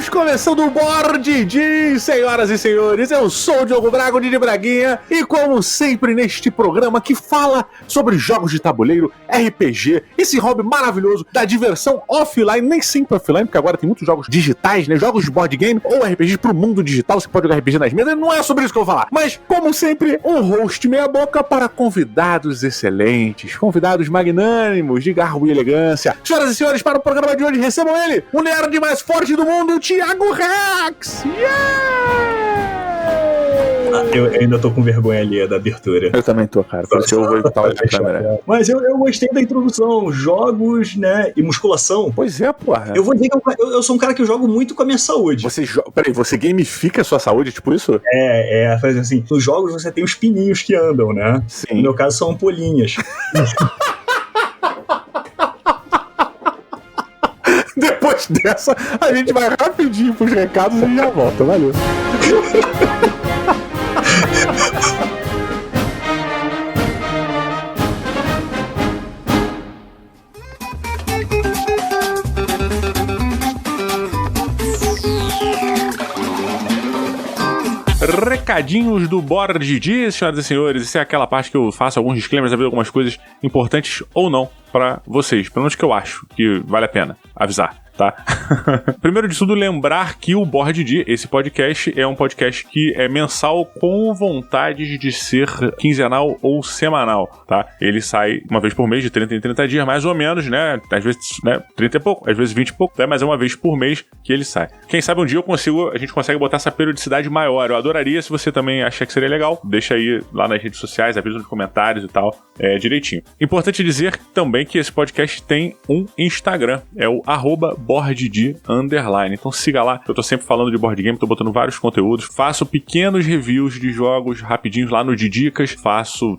Estamos começando o Board Game, senhoras e senhores. Eu sou o Diogo Braga, o Didi Braguinha, e como sempre neste programa que fala sobre jogos de tabuleiro, RPG, esse hobby maravilhoso da diversão offline, nem sempre offline, porque agora tem muitos jogos digitais, né? Jogos de board game ou RPG pro mundo digital, você pode jogar RPG nas mesas, não é sobre isso que eu vou falar. Mas, como sempre, um host meia boca para convidados excelentes, convidados magnânimos, de garbo e elegância. Senhoras e senhores, para o programa de hoje, recebam ele, o nerd mais forte do mundo, o Thiago Rex! Eu ainda tô com vergonha ali da abertura. Eu também tô, cara. Por isso eu vou evitar a câmera. Mas eu gostei da introdução. Jogos, né? E musculação. Pois é, porra. Eu vou dizer que eu sou um cara que eu jogo muito com a minha saúde. Peraí, você gamifica a sua saúde, tipo isso? Faz assim, nos jogos você tem os pininhos que andam, né? Sim. No meu caso são ampolinhas. Depois dessa, a gente vai rapidinho pros recados e já volta. Valeu. Recadinhos do Board Game, senhoras e senhores. Isso é aquela parte que eu faço alguns disclaimers, algumas coisas importantes ou não pra vocês. Pelo menos que eu acho que vale a pena avisar, tá? Primeiro de tudo, lembrar que o Board Game, esse podcast, é um podcast que é mensal com vontade de ser quinzenal ou semanal, tá? Ele sai uma vez por mês, de 30 em 30 dias, mais ou menos, né? Às vezes, né, 30 e pouco, às vezes 20 e pouco, né? Mas é uma vez por mês que ele sai. Quem sabe um dia a gente consegue botar essa periodicidade maior. Eu adoraria, se você também achar que seria legal, deixa aí lá nas redes sociais, avisa nos comentários e tal, direitinho. Importante dizer também que esse podcast tem um Instagram, é o @BoardD_. Então siga lá, eu tô sempre falando de board game, tô botando vários conteúdos, faço pequenos reviews de jogos rapidinhos lá no Didicas,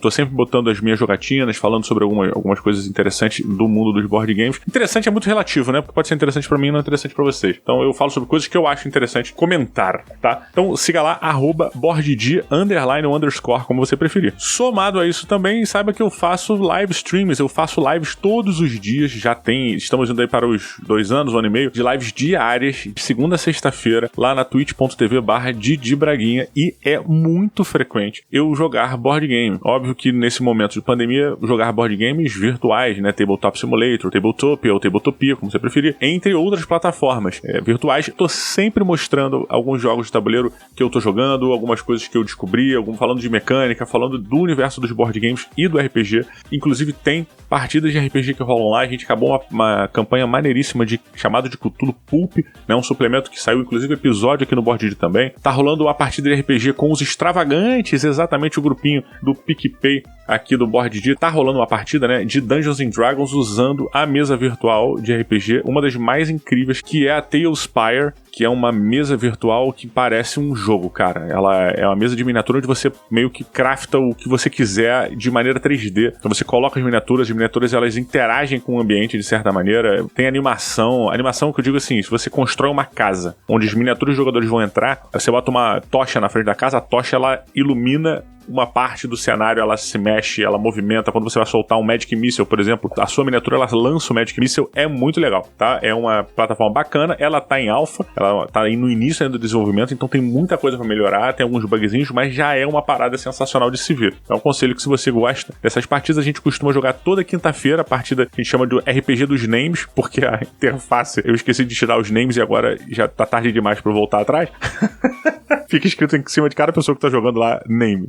tô sempre botando as minhas jogatinas, falando sobre algumas coisas interessantes do mundo dos board games. Interessante é muito relativo, né? Porque pode ser interessante pra mim e não interessante pra vocês. Então eu falo sobre coisas que eu acho interessante comentar, tá? Então siga lá, @BoardD_, como você preferir. Somado a isso também, saiba que eu faço live streams, eu faço lives todos os dias, estamos indo aí para os 2 anos, 1 ano e meio, de lives diárias, de segunda a sexta-feira, lá na twitch.tv/Didi Braguinha, e é muito frequente eu jogar board game. Óbvio que nesse momento de pandemia, jogar board games virtuais, né, Tabletop Simulator, Tabletopia ou Tabletopia, como você preferir, entre outras plataformas virtuais. Tô sempre mostrando alguns jogos de tabuleiro que eu tô jogando, algumas coisas que eu descobri, falando de mecânica, falando do universo dos board games e do RPG. Inclusive tem partidas de RPG que rolam lá. A gente acabou uma campanha maneiríssima chamado de Cthulhu Pulp, né, um suplemento que saiu, inclusive, episódio aqui no Board Game também. Tá rolando uma partida de RPG com os extravagantes, exatamente o grupinho do PicPay aqui do Board Game. Tá rolando uma partida, né, de Dungeons & Dragons usando a mesa virtual de RPG, uma das mais incríveis, que é a Talespire, que é uma mesa virtual que parece um jogo, cara. Ela é uma mesa de miniatura onde você meio que crafta o que você quiser de maneira 3D. Então você coloca as miniaturas elas interagem com o ambiente de certa maneira. Tem animação que eu digo assim, se você constrói uma casa onde os miniaturas jogadores vão entrar, você bota uma tocha na frente da casa, a tocha ela ilumina uma parte do cenário, ela se mexe, ela movimenta. Quando você vai soltar um Magic Missile, por exemplo, a sua miniatura, ela lança o Magic Missile. É muito legal, tá? É uma plataforma bacana, ela tá em alpha, ela tá no início ainda do desenvolvimento, então tem muita coisa pra melhorar, tem alguns bugzinhos, mas já é uma parada sensacional de se ver. Então é um conselho que, se você gosta dessas partidas, a gente costuma jogar toda quinta-feira, a partida que a gente chama de RPG dos names, porque a interface, eu esqueci de tirar os names e agora já tá tarde demais pra eu voltar atrás. Fica escrito em cima de cada pessoa que tá jogando lá, name.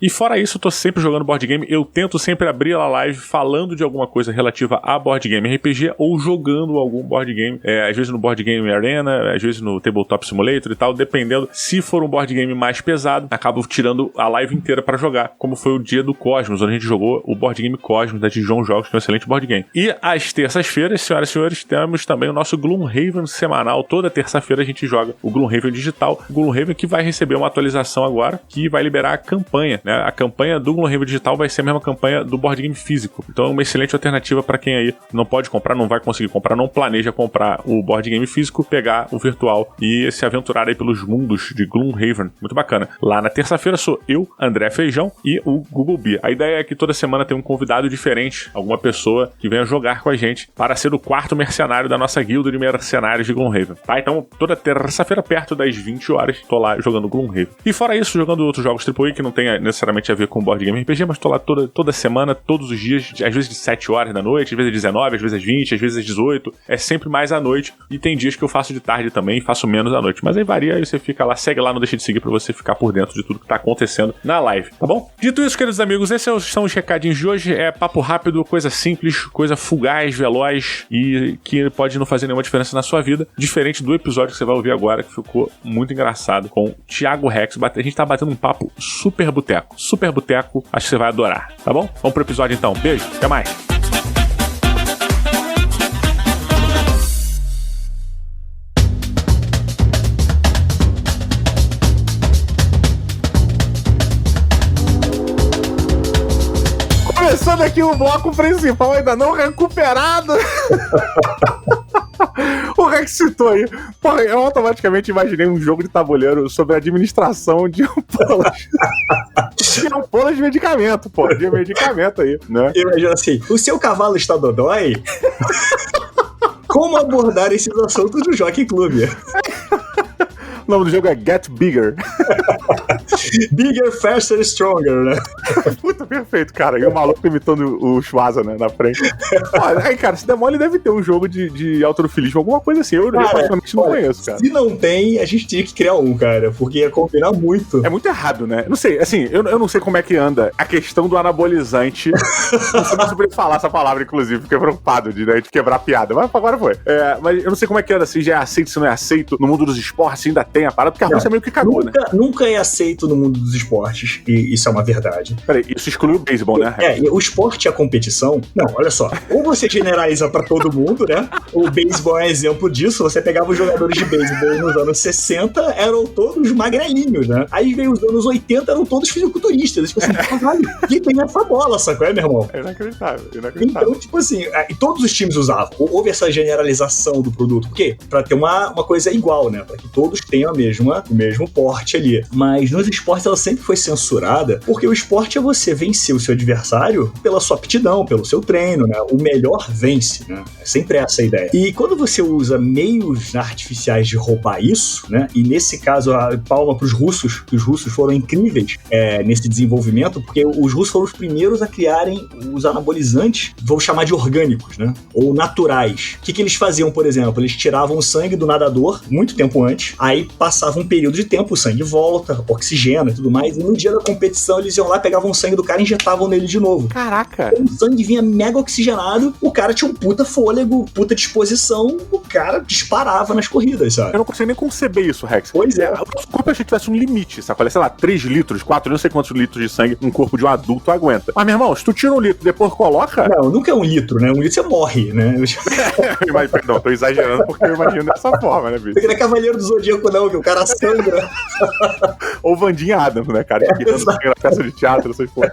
E fora isso, eu tô sempre jogando board game. Eu tento sempre abrir a live falando de alguma coisa relativa a board game RPG ou jogando algum board game, às vezes no Board Game Arena, às vezes no Tabletop Simulator e tal, dependendo. Se for um board game mais pesado, acabo tirando a live inteira pra jogar, como foi o dia do Cosmos, onde a gente jogou o board game Cosmos da Dijon Jogos, que é um excelente board game. E às terças-feiras, senhoras e senhores, temos também o nosso Gloomhaven semanal. Toda terça-feira a gente joga o Gloomhaven digital. O Gloomhaven, que vai receber uma atualização agora, que vai liberar a campanha, né? A campanha do Gloomhaven digital vai ser a mesma campanha do board game físico. Então é uma excelente alternativa para quem aí não pode comprar, não vai conseguir comprar, não planeja comprar o board game físico, pegar o virtual e se aventurar aí pelos mundos de Gloomhaven. Muito bacana. Lá na terça-feira sou eu, André Feijão e o Google Bee. A ideia é que toda semana tem um convidado diferente, alguma pessoa que venha jogar com a gente para ser o quarto mercenário da nossa guilda de mercenários de Gloomhaven, tá? Então toda terça-feira perto das 20 horas tô lá jogando Gloomhaven. E fora isso, jogando outros jogos AAA que não tem necessariamente a ver com board game RPG, mas tô lá toda semana, todos os dias, às vezes de 7 horas da noite, às vezes às 19, às vezes às 20, às vezes às 18, é sempre mais à noite, e tem dias que eu faço de tarde também, faço menos à noite, mas aí varia, aí você fica lá, segue lá, não deixa de seguir pra você ficar por dentro de tudo que tá acontecendo na live, tá bom? Dito isso, queridos amigos, esses são os recadinhos de hoje, é papo rápido, coisa simples, coisa fugaz, veloz, e que pode não fazer nenhuma diferença na sua vida, diferente do episódio que você vai ouvir agora, que ficou muito engraçado, com Thiago Rex, a gente tá batendo um papo super boteco, acho que você vai adorar, tá bom? Vamos pro episódio então, beijo, até mais! Começando aqui o bloco principal, ainda não recuperado. O Rex citou aí. Porra, eu automaticamente imaginei um jogo de tabuleiro sobre a administração de ampolas. De ampolas de medicamento, pô. De medicamento aí, né? Imagina assim, o seu cavalo está dodói? Como abordar esses assuntos no Jockey Club? O nome do jogo é Get Bigger. Bigger, faster, stronger, né? Puta, perfeito, cara. E o maluco imitando o Schwarza, né, na frente. Olha, aí, cara, se der mole, deve ter um jogo de autorofilismo, alguma coisa assim. Eu praticamente não conheço, cara. Se não tem, a gente tinha que criar um, cara, porque ia combinar muito. É muito errado, né? Não sei, assim, eu não sei como é que anda a questão do anabolizante. Não sei mais sobre falar essa palavra, inclusive, fiquei preocupado de quebrar a piada, mas agora foi. Mas eu não sei como é que anda, se já é aceito, se não é aceito. No mundo dos esportes ainda tem a parada, porque a Rússia meio que cagou, né? Nunca é aceito no mundo dos esportes, e isso é uma verdade. Peraí, isso exclui o beisebol, né? O esporte e a competição, não, olha só, ou você generaliza pra todo mundo, né? O beisebol é um exemplo disso, você pegava os jogadores de beisebol nos anos 60, eram todos magrelinhos, né? Aí veio os anos 80, eram todos fisiculturistas. Tipo assim, caralho, que tem essa bola, sacou, meu irmão? É inacreditável. Então, tipo assim, e todos os times usavam. Houve essa generalização do produto. Por quê? Pra ter uma coisa igual, né? Pra que todos tenham o mesmo porte ali. Mas nos esportes ela sempre foi censurada, porque o esporte é você vencer o seu adversário pela sua aptidão, pelo seu treino, né? O melhor vence, né? É sempre essa a ideia. E quando você usa meios artificiais de roubar isso, né? E nesse caso, a palma pros russos, que os russos foram incríveis nesse desenvolvimento, porque os russos foram os primeiros a criarem os anabolizantes, vou chamar de orgânicos, né? Ou naturais. O que eles faziam, por exemplo? Eles tiravam o sangue do nadador muito tempo antes, aí passava um período de tempo, o sangue volta, oxigena e tudo mais, e no dia da competição eles iam lá, pegavam o sangue do cara e injetavam nele de novo. Caraca! O sangue vinha mega oxigenado, o cara tinha um puta fôlego, puta disposição, o cara disparava nas corridas, sabe? Eu não consigo nem conceber isso, Rex. Pois é. O nosso corpo achei que tivesse um limite, sabe? Sei lá, 3 litros, 4, não sei quantos litros de sangue um corpo de um adulto aguenta. Mas, meu irmão, se tu tira 1 litro e depois coloca... Não, nunca é 1 litro, né? 1 litro você morre, né? Mas, perdão, tô exagerando porque eu imagino dessa forma, né, bicho? Porque não é Cavaleiro do Zodíaco, não, que o cara sangra. Ou Vandinha Adams, né, cara? Que na peça de teatro, essas porra.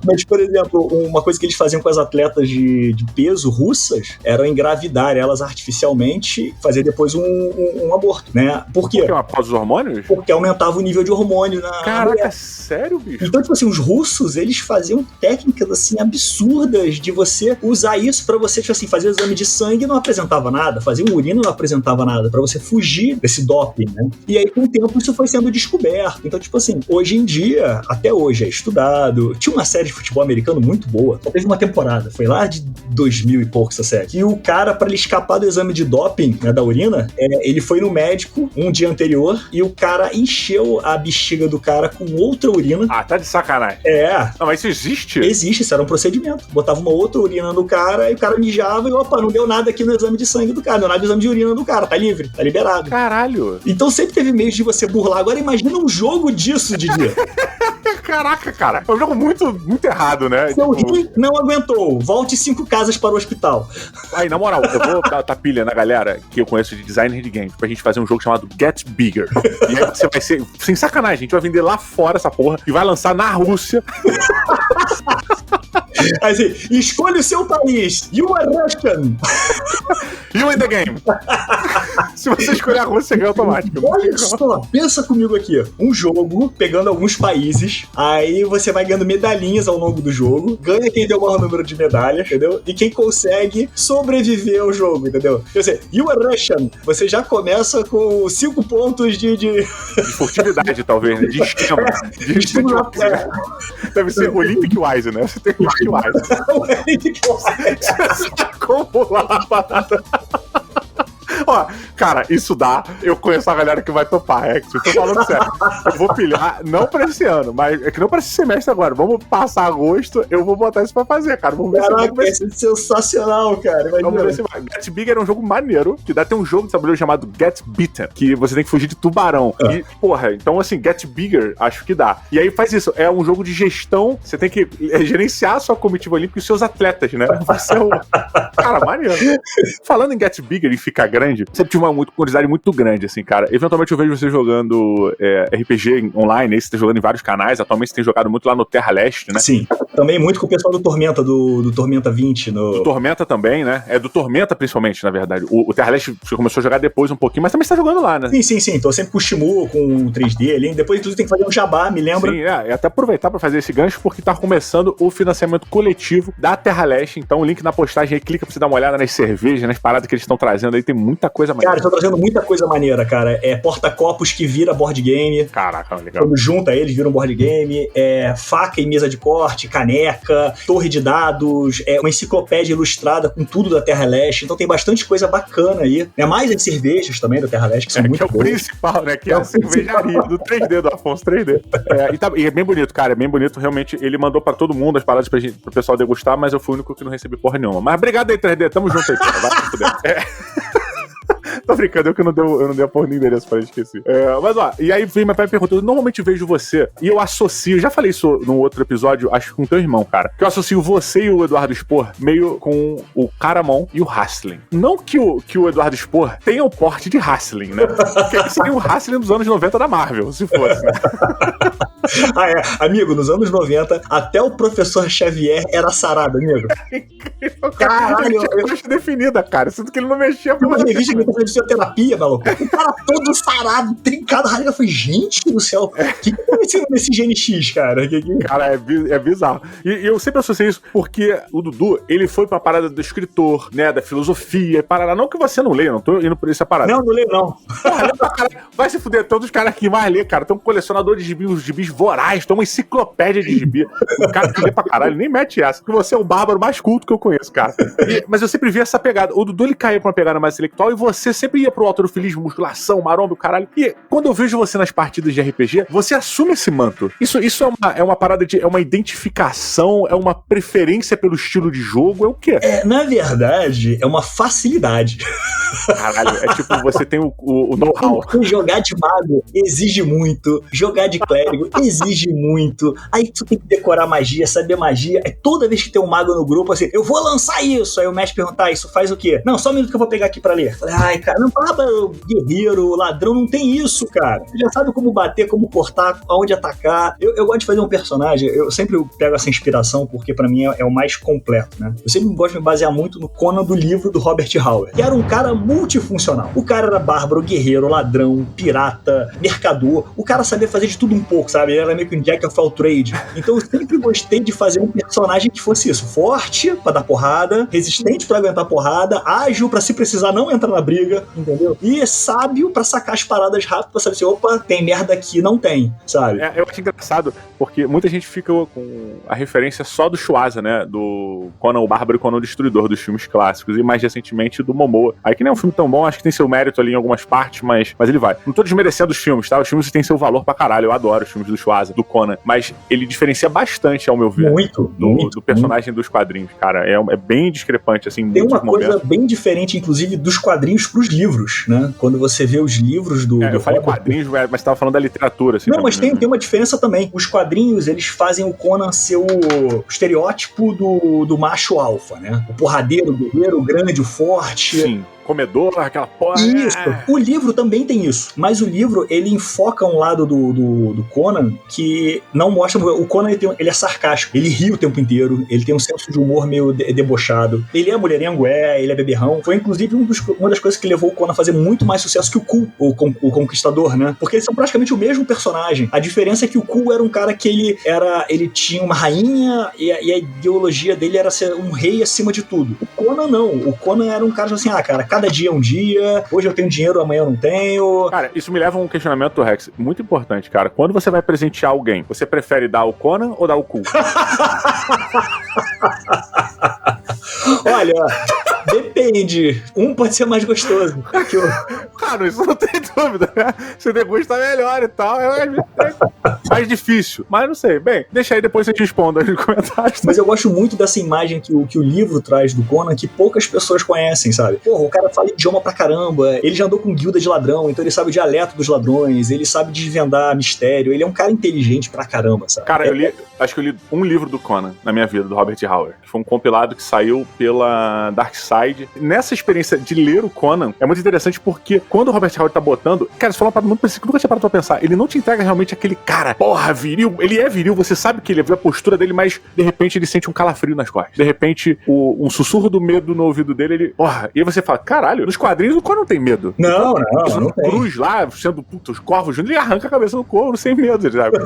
Mas, por exemplo, uma coisa que eles faziam com as atletas de peso russas era engravidar elas artificialmente e fazer depois um aborto, né? Por quê? Porque após os hormônios? Porque aumentava o nível de hormônio na Caraca, mulher. sério, bicho? Então, tipo assim, os russos, eles faziam técnicas, assim, absurdas de você usar isso pra você, tipo assim, fazer o exame de sangue e não apresentava nada, fazer um urina não apresentava nada, pra você fugir desse doping, né? E aí, com o tempo, isso foi sendo descoberto. Então, tipo assim, hoje em dia, até hoje é estudado. Tinha uma série de futebol americano muito boa, só teve uma temporada, foi lá de 2000 e pouco essa série. E o cara, pra ele escapar do exame de doping, né, da urina, ele foi no médico um dia anterior e o cara encheu a bexiga do cara com outra urina. Ah, tá de sacanagem. Não, mas isso existe? Existe, isso era um procedimento. Botava uma outra urina no cara e o cara mijava e, opa, não deu nada aqui no exame de sangue do cara, não deu nada no exame de urina do cara, tá livre, tá liberado. Caralho. Então sempre teve meios de você burlar. Agora imagina um jogo disso, Didi. Caraca, cara. É um jogo muito, muito errado, né? Seu rim não aguentou. Volte 5 casas para o hospital. Aí, na moral, eu vou dar pilha na galera que eu conheço de designer de games pra gente fazer um jogo chamado Get Bigger. E aí você vai ser... Sem sacanagem, a gente vai vender lá fora essa porra e vai lançar na Rússia. Assim, escolha o seu país. You are Russian. You in the game. Se você escolher a Rússia, ganha automático. Olha só, pensa comigo aqui. Um jogo, pegando alguns países, aí você vai ganhando medalhinhas ao longo do jogo, ganha quem tem o maior número de medalhas, entendeu? E quem consegue sobreviver ao jogo, entendeu? Quer dizer, You are Russian, você já começa com 5 pontos de furtividade, talvez, né? De esquema. Deve ser Olympic Wise, né? Você tem Olympic Wise. Você acumular a parada. Ó, cara, isso dá. Eu conheço a galera que vai topar, eu tô falando sério. Eu vou pilhar, não pra esse ano, mas é que não pra esse semestre agora. Vamos passar agosto, eu vou botar isso pra fazer, cara. Vamos ver. Caraca, vai ser sensacional, cara. Vamos ver se vai. Get Bigger é um jogo maneiro, que dá até um jogo de tabuleiro chamado Get Beaten, que você tem que fugir de tubarão. E, porra, então assim, Get Bigger, acho que dá. E aí faz isso, é um jogo de gestão, você tem que gerenciar a sua comitiva olímpica e os seus atletas, né? Você é o... Cara, maneiro. Falando em Get Bigger e ficar grande, sempre tive uma curiosidade muito grande, assim, cara. Eventualmente eu vejo você jogando RPG online, aí você tá jogando em vários canais, atualmente você tem jogado muito lá no Terra Leste, né? Sim, também muito com o pessoal do Tormenta, do Tormenta 20. Do Tormenta também, né? É do Tormenta principalmente, na verdade. O Terra Leste você começou a jogar depois um pouquinho, mas também você tá jogando lá, né? Sim. Tô sempre com o Shimu, com 3D ali. Depois, inclusive, tem que fazer um jabá, me lembra? Sim, é até aproveitar pra fazer esse gancho, porque tá começando o financiamento coletivo da Terra Leste. Então, o link na postagem aí, clica pra você dar uma olhada nas cervejas, nas paradas que eles estão trazendo aí. Tem muita coisa maneira. Cara, estão trazendo muita coisa maneira, cara. É porta-copos que vira board game. Caraca, legal. Quando junta eles, vira um board game. É faca e mesa de corte, caneca, torre de dados, uma enciclopédia ilustrada com tudo da Terra Leste. Então tem bastante coisa bacana aí. Mais as cervejas também da Terra Leste, que são muito boas. Que é o principal, né? Que é a cervejaria do 3D, do Afonso 3D. E é bem bonito, cara. É bem bonito. Realmente, ele mandou pra todo mundo as paradas pro pessoal degustar, mas eu fui o único que não recebi porra nenhuma. Mas obrigado aí, 3D. Tamo junto aí, cara. Vai se fuder. Tô brincando, eu que não dei a porra do endereço pra ele esquecer. Mas ó, e aí vem meu pai perguntando, eu normalmente vejo você, e eu associo, já falei isso num outro episódio, acho que com teu irmão, cara, que eu associo você e o Eduardo Spor meio com o Caramon e o Haslin. Não que o Eduardo Spor tenha o porte de Haslin, né? Porque seria o Haslin dos anos 90 da Marvel, se fosse, né? Amigo, nos anos 90, até o professor Xavier era sarado, amigo. Caralho, ele tinha coxa definida, cara, sendo que ele não mexia por uma revista que ele fez terapia, maluco. O cara todo sarado, trincado, eu falei, gente do céu, o que aconteceu nesse GNX, cara? Cara, é bizarro. E eu sempre associei isso porque o Dudu, ele foi pra parada do escritor, né, da filosofia, parada. Não que você não leia, não tô indo por essa parada. Não leio, não. Porra, vai se fuder, todos os caras que mais lê, cara, tem um colecionador de gibis, os gibis voraz, tem uma enciclopédia de gibi. O cara que lê pra caralho, nem mete essa, porque você é o bárbaro mais culto que eu conheço, cara. Mas eu sempre vi essa pegada. O Dudu, ele caía pra uma pegada mais intelectual e você sempre ia pro alterofilismo, musculação, maromba, o caralho. E quando eu vejo você nas partidas de RPG, você assume esse manto. Isso é uma parada de... É uma identificação, é uma preferência pelo estilo de jogo, é o quê? Na verdade, é uma facilidade. Caralho, é tipo, você tem o know-how. Jogar de mago exige muito, jogar de clérigo exige muito, aí tu tem que decorar magia, saber magia. Aí toda vez que tem um mago no grupo, assim, eu vou lançar isso. Aí o mestre perguntar, isso faz o quê? Não, só um minuto que eu vou pegar aqui pra ler. Falei, ai, cara, não fala guerreiro, ladrão, não tem isso, cara. Você já sabe como bater, como cortar, aonde atacar. Eu gosto de fazer um personagem, eu sempre pego essa inspiração, porque pra mim é o mais completo, né? Eu sempre gosto de me basear muito no Conan do livro do Robert Howard, que era um cara multifuncional. O cara era bárbaro, guerreiro, ladrão, pirata, mercador. O cara sabia fazer de tudo um pouco, sabe? Ele era meio que um Jack of all trade. Então eu sempre gostei de fazer um personagem que fosse isso. Forte pra dar porrada, resistente pra aguentar porrada, ágil pra se precisar não entrar na briga, entendeu? E sábio pra sacar as paradas rápido, pra saber assim, opa, tem merda aqui, não tem, sabe? Eu acho engraçado, porque muita gente fica com a referência só do Schwarza, né? Do Conan o Bárbaro e Conan o Destruidor, dos filmes clássicos, e mais recentemente do Momoa. Aí que nem é um filme tão bom, acho que tem seu mérito ali em algumas partes, mas ele vai. Não tô desmerecendo os filmes, tá? Os filmes têm seu valor pra caralho, eu adoro os filmes do Schwarza, do Conan, mas ele diferencia bastante, ao meu ver, do personagem dos quadrinhos, cara. É bem discrepante, assim, tem uma coisa bem diferente, inclusive, dos quadrinhos pros livros, né? Quando você vê os livros do eu falei Robert... quadrinhos, mas você tava falando da literatura. Assim, não, mas também, tem uma diferença também. Os quadrinhos, eles fazem o Conan ser o estereótipo do macho alfa, né? O porradeiro, o guerreiro, o grande, o forte. Sim. Comedor, aquela porra. Isso. O livro também tem isso. Mas o livro, ele enfoca um lado do Conan que não mostra... O Conan, ele é sarcástico. Ele ri o tempo inteiro. Ele tem um senso de humor meio debochado. Ele é mulherengo, ele é beberrão. Foi, inclusive, uma das coisas que levou o Conan a fazer muito mais sucesso que o Ku, o Conquistador, né? Porque eles são praticamente o mesmo personagem. A diferença é que o Ku era um cara que ele tinha uma rainha e a ideologia dele era ser um rei acima de tudo. O Conan, não. O Conan era um cara assim, cara, cada dia é um dia, hoje eu tenho dinheiro, amanhã eu não tenho. Cara, isso me leva a um questionamento, Rex, muito importante, cara. Quando você vai presentear alguém, você prefere dar o Conan ou dar o Ku? Olha, depende. Um pode ser mais gostoso que o... Cara, isso não tem dúvida, né? Você degusta melhor e tal, é mais difícil. Mas não sei. Bem, deixa aí, depois você te responda nos comentários. Mas eu gosto muito dessa imagem que o livro traz do Conan, que poucas pessoas conhecem, sabe? Porra, o cara fala idioma pra caramba, ele já andou com guilda de ladrão, então ele sabe o dialeto dos ladrões, ele sabe desvendar mistério, ele é um cara inteligente pra caramba, sabe? Cara, acho que eu li um livro do Conan na minha vida, do Robert Howard, que foi um compilado que saiu pela Dark Side. Nessa experiência de ler o Conan, é muito interessante porque quando o Robert Howard tá botando, cara, você falou uma parada muito parecida que eu nunca tinha parado pra pensar, ele não te entrega realmente aquele cara, porra, viril, ele é viril, você sabe que ele vê a postura dele, mas de repente ele sente um calafrio nas costas. De repente, um sussurro do medo no ouvido dele, ele, porra, e aí você fala, caralho, nos quadrinhos o Conan não tem medo. Não tem. Cruz lá, sendo, os corvos juntos, ele arranca a cabeça do corvo sem medo, sabe?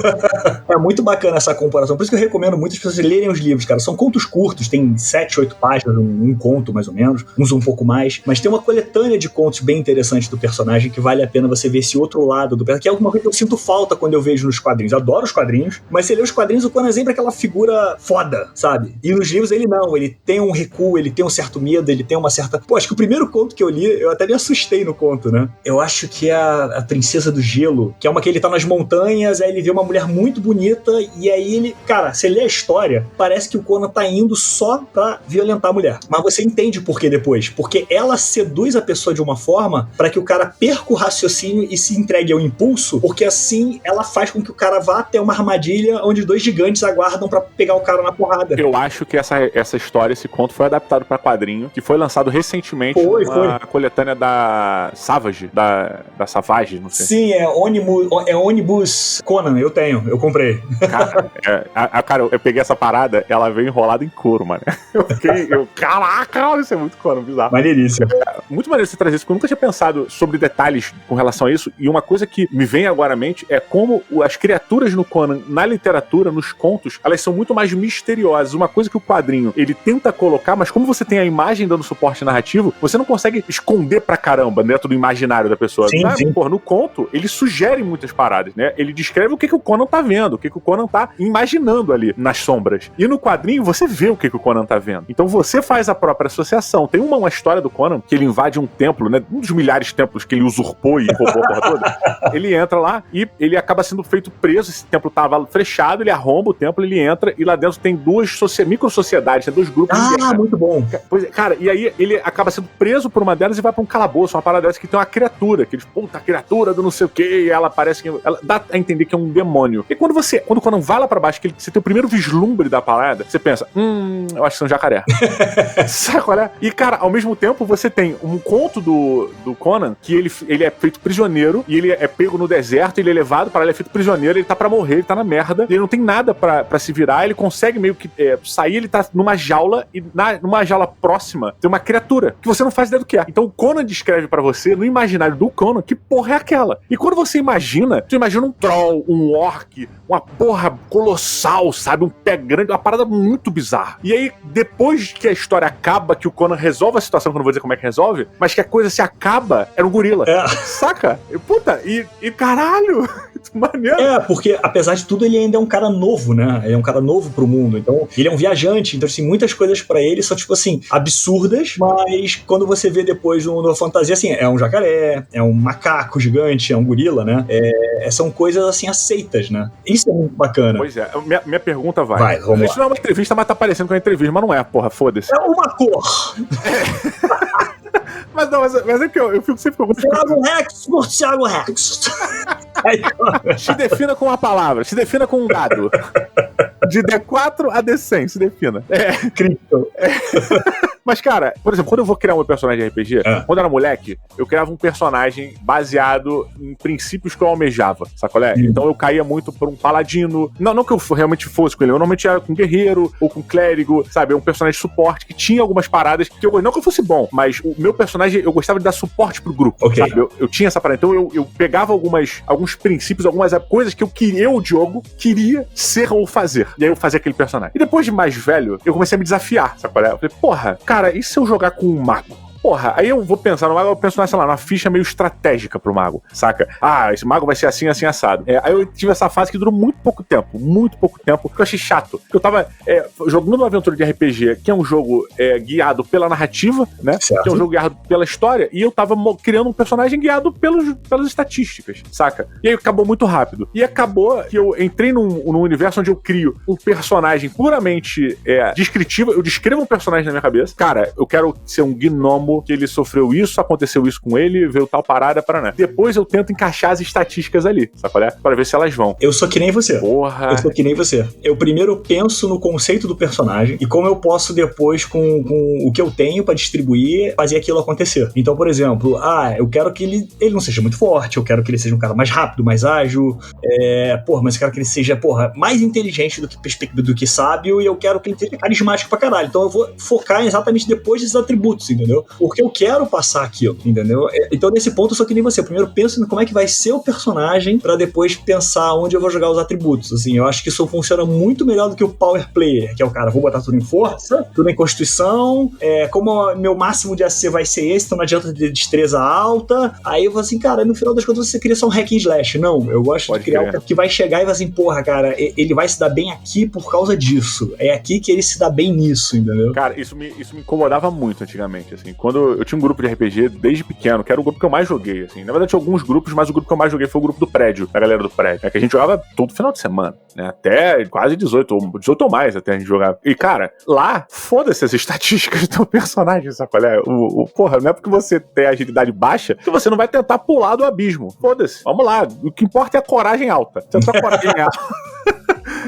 É muito bacana essa comparação, por isso que eu recomendo muito as pessoas lerem os livros, cara, são contos curtos, tem 7, 8 páginas, um conto mais ou menos, uns um pouco mais, mas tem uma coletânea de contos bem interessantes do personagem que vale a pena você ver esse outro lado do personagem, que é alguma coisa que eu sinto falta quando eu vejo nos quadrinhos. Eu adoro os quadrinhos, mas você lê os quadrinhos, o Conan é sempre aquela figura foda, sabe? E nos livros ele não, ele tem um recuo, ele tem um certo medo, ele tem uma certa... Pô, acho que o primeiro conto que eu li, eu até me assustei no conto, né? Eu acho que é a Princesa do Gelo, que é uma que ele tá nas montanhas, aí ele vê uma mulher muito bonita, e aí ele... Cara, você lê a história, parece que o Conan tá indo só pra violentar a mulher. Mas você entende por que depois. Porque ela seduz a pessoa de uma forma pra que o cara perca o raciocínio e se entregue ao impulso, porque assim ela faz com que o cara vá até uma armadilha onde 2 gigantes aguardam pra pegar o cara na porrada. Eu acho que essa história, esse conto foi adaptado pra quadrinho, que foi lançado recentemente numa coletânea da Savage, da Savage, não sei. Sim, é Onibus Conan, eu comprei. Cara, eu peguei essa parada, ela veio enrolada em couro, mano. Caraca, isso é muito Conan, bizarro. Maneiríssimo. Muito maneiro você trazer isso, porque eu nunca tinha pensado sobre detalhes com relação a isso, e uma coisa que me vem agora à mente é como as criaturas no Conan, na literatura, nos contos, elas são muito mais misteriosas. Uma coisa que o quadrinho, ele tenta colocar, mas como você tem a imagem dando suporte narrativo, você não consegue esconder pra caramba dentro do imaginário da pessoa. Sim, sim. Pô, no conto, ele sugere muitas paradas, né? Ele descreve o que o Conan tá vendo, o que o Conan tá imaginando ali nas sombras. E no quadrinho, você vê o que o Conan tá vendo. Então você faz a própria associação. Tem uma história do Conan que ele invade um templo, né? Um dos milhares de templos que ele usurpou e roubou a porra toda. Ele entra lá e ele acaba sendo feito preso. Esse templo tava fechado, ele arromba o templo, ele entra e lá dentro tem 2 micro-sociedades, né? 2 grupos. Muito bom. Pois é, cara, e aí ele acaba sendo preso por uma delas e vai pra um calabouço, uma parada dessa que tem uma criatura, que eles, puta, a criatura do não sei o que, e ela parece que... Ela dá a entender que é um demônio. E quando o Conan vai lá pra baixo, que você tem o primeiro vislumbre da parada, você pensa, eu acho que é um jacaré. Sabe qual é? E, cara, ao mesmo tempo, você tem um conto do Conan, que ele é feito prisioneiro, e ele é pego no deserto, ele é levado para ele é feito prisioneiro, ele tá pra morrer, ele tá na merda, ele não tem nada pra se virar, ele consegue meio que sair, ele tá numa jaula, e numa jaula próxima tem uma criatura, que você não faz ideia do que é. Então o Conan descreve pra você, no imaginário do Conan, que porra é aquela. E quando você imagina um troll, um orc, uma porra colossal, sabe? Um pé grande, uma parada muito bizarra. E aí, depois que a história acaba, que o Conan resolve a situação, que eu não vou dizer como é que resolve, mas que a coisa se acaba, era um gorila. Saca? Puta, e caralho, maneiro. Porque apesar de tudo, ele ainda é um cara novo, né? Ele é um cara novo pro mundo. Então, ele é um viajante. Então, assim, muitas coisas pra ele são, tipo assim, absurdas, mas quando você vê depois no fantasia, assim, é um jacaré, é um macaco gigante, é um gorila, né? São coisas, assim, aceitas, né? Isso é muito bacana. Pois é. Minha pergunta vamos lá. Isso não é uma entrevista, mas tá parecendo com uma entrevista, mas não é, porra, foda-se. É uma cor. mas é que eu fico sempre com algumas Thiago Rex por Thiago Rex. Aí, Se defina com uma palavra, se defina com um dado. De D4 a D100, se defina. Cripto. Mas, cara, por exemplo, quando eu vou criar um personagem de RPG, quando eu era moleque, eu criava um personagem baseado em princípios que eu almejava, sabe qual é? Então eu caía muito por um paladino. Não que eu realmente fosse com ele, eu normalmente era com um guerreiro ou com um clérigo, sabe? Um personagem de suporte que tinha algumas paradas que eu não que eu fosse bom, mas o meu personagem, eu gostava de dar suporte pro grupo, sabe? Eu tinha essa parada. Então eu pegava alguns princípios, algumas coisas que o Diogo, queria ser ou fazer. E aí eu fazia aquele personagem. E depois de mais velho, eu comecei a me desafiar, sabe qual é? Eu falei, porra, cara, e se eu jogar com um mago? Porra, aí eu vou pensar no mago, eu penso, sei lá, numa ficha meio estratégica pro mago, saca? Esse mago vai ser assim, assim, assado. Aí eu tive essa fase que durou muito pouco tempo, que eu achei chato. Porque eu tava jogando uma aventura de RPG, que é um jogo guiado pela narrativa, né? Certo. Que é um jogo guiado pela história, e eu tava criando um personagem guiado pelas estatísticas, saca? E aí acabou muito rápido. E acabou que eu entrei num universo onde eu crio um personagem puramente descritivo, eu descrevo um personagem na minha cabeça. Cara, eu quero ser um gnomo que ele sofreu isso, aconteceu isso com ele, veio tal parada, paraná. Depois eu tento encaixar as estatísticas ali, sabe qual é? Pra ver se elas vão. Eu sou que nem você. Porra. Eu sou que nem você. Eu primeiro penso no conceito do personagem e como eu posso depois, com o que eu tenho pra distribuir, fazer aquilo acontecer. Então, por exemplo, eu quero que ele não seja muito forte, eu quero que ele seja um cara mais rápido, mais ágil, mas eu quero que ele seja, mais inteligente do que sábio, e eu quero que ele seja carismático pra caralho. Então eu vou focar exatamente depois desses atributos, entendeu? Porque eu quero passar aquilo, entendeu? Então, nesse ponto, eu sou que nem você. Eu primeiro penso em como é que vai ser o personagem pra depois pensar onde eu vou jogar os atributos. Assim, eu acho que isso funciona muito melhor do que o Power Player, que é o cara, vou botar tudo em força, tudo em constituição, como meu máximo de AC vai ser esse, então não adianta ter destreza alta. Aí eu vou assim, cara, no final das contas você cria só um hack and slash. Não, eu gosto de criar um que vai chegar e vai assim, porra, cara, ele vai se dar bem aqui por causa disso. É aqui que ele se dá bem nisso, entendeu? Cara, isso me incomodava muito antigamente, assim. Quando eu tinha um grupo de RPG desde pequeno, que era o grupo que eu mais joguei, assim. Na verdade, tinha alguns grupos, mas o grupo que eu mais joguei foi o grupo do prédio, da galera do prédio. Que a gente jogava todo final de semana, né? Até quase 18 ou mais até a gente jogava. E, cara, lá, foda-se as estatísticas do teu personagem, sabe qual é? Porra, não é porque você tem agilidade baixa que você não vai tentar pular do abismo. Foda-se. Vamos lá. O que importa é a coragem alta. Você não tem coragem alta.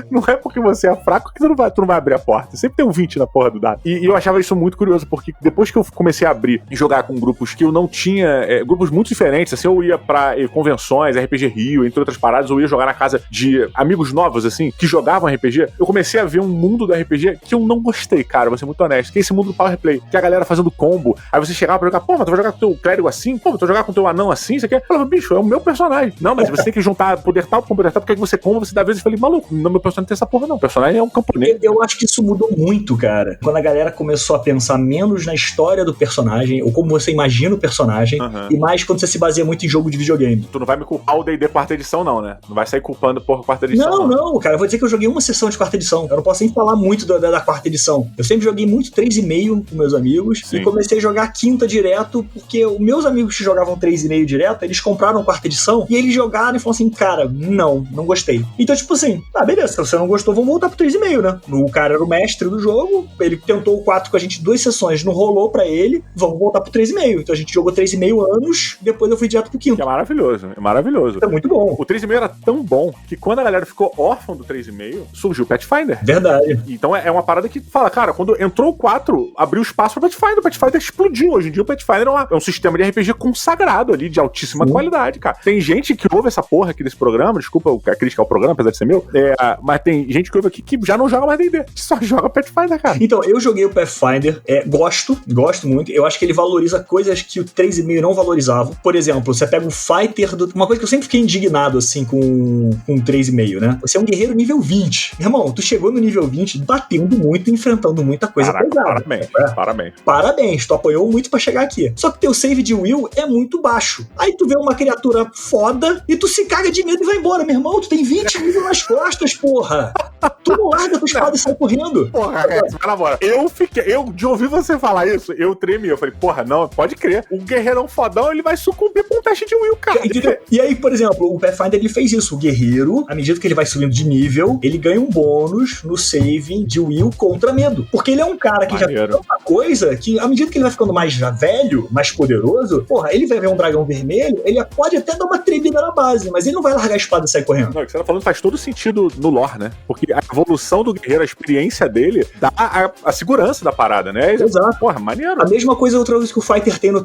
Não é porque você é fraco que tu não vai abrir a porta. Sempre tem um 20 na porra do dado. E eu achava isso muito curioso, porque depois que eu comecei a abrir e jogar com grupos que eu não tinha, grupos muito diferentes, assim, eu ia pra convenções, RPG Rio, entre outras paradas, eu ia jogar na casa de amigos novos, assim, que jogavam RPG, eu comecei a ver um mundo do RPG que eu não gostei, cara, vou ser muito honesto, que é esse mundo do Power Play, que é a galera fazendo combo, aí você chegava pra jogar, mas tu vai jogar com o teu clérigo assim? Tu vai jogar com o teu anão assim? Você quer? Eu falava, bicho, é o meu personagem. Não, mas você tem que juntar poder tal, porque aí você combo, você dá vezes. Eu falei, maluco, meu personagem não tem essa porra não, o personagem é um camponês. Eu acho que isso mudou muito, cara. Quando a galera começou a pensar menos na história do personagem, ou como você imagina o personagem, e mais quando você se baseia muito em jogo de videogame. Tu não vai me culpar o D&D quarta edição não, né? Não vai sair culpando por quarta edição. Não, cara. Eu vou dizer que eu joguei uma sessão de quarta edição. Eu não posso nem falar muito da quarta edição. Eu sempre joguei muito 3,5 com meus amigos. Sim. E comecei a jogar quinta direto, porque os meus amigos que jogavam 3,5 direto, eles compraram quarta edição, e eles jogaram e falaram assim, cara, não gostei. Então, tipo assim, beleza, se você não gostou, vamos voltar pro 3,5, né? O cara era o mestre do jogo, ele tentou o 4 com a gente 2 sessões, não rolou pra ele, vamos voltar pro 3,5. Então a gente jogou 3,5 anos, depois eu fui direto pro 5. Que é maravilhoso, é maravilhoso. É muito bom. O 3,5 era tão bom que quando a galera ficou órfã do 3,5, surgiu o Pathfinder. Verdade. Então é uma parada que fala, cara, quando entrou o 4, abriu espaço pro Pathfinder, o Pathfinder explodiu. Hoje em dia o Pathfinder é um sistema de RPG consagrado ali, de altíssima qualidade, cara. Tem gente que ouve essa porra aqui desse programa, desculpa a crítica ao programa, apesar de ser meu, mas tem gente que ouve aqui que já não joga mais D&D, só joga Pathfinder, cara. Então, eu joguei o Pathfinder, gosto muito, eu acho que ele valoriza coisas que o 3,5 não valorizava. Por exemplo, você pega o Fighter, uma coisa que eu sempre fiquei indignado, assim, com 3,5, né? Você é um guerreiro nível 20. Meu irmão, tu chegou no nível 20 batendo muito, enfrentando muita coisa pesada. Parabéns, tu apanhou muito pra chegar aqui. Só que teu save de will é muito baixo. Aí tu vê uma criatura foda e tu se caga de medo e vai embora. Meu irmão, tu tem 20 níveis nas costas, porra! Tu não larga tua espada e sai correndo. Porra, Rex, vai na moral. Eu, de ouvir você falar isso, eu tremi. Eu falei, porra, não, pode crer. O guerreirão fodão, ele vai sucumbir pra um teste de will, cara. E aí, por exemplo, o Pathfinder, ele fez isso. O guerreiro, à medida que ele vai subindo de nível, ele ganha um bônus no saving de will contra medo. Porque ele é um cara que já fez tanta coisa que, à medida que ele vai ficando mais velho, mais poderoso, porra, ele vai ver um dragão vermelho, ele pode até dar uma tremida na base, mas ele não vai largar a espada e sair correndo. Não, o que você tá falando faz todo sentido no lore, né? Porque a evolução do guerreiro, a experiência dele, dá a segurança da parada, né? Exato. Porra, maneiro. A mesma coisa, outra coisa que o Fighter tem no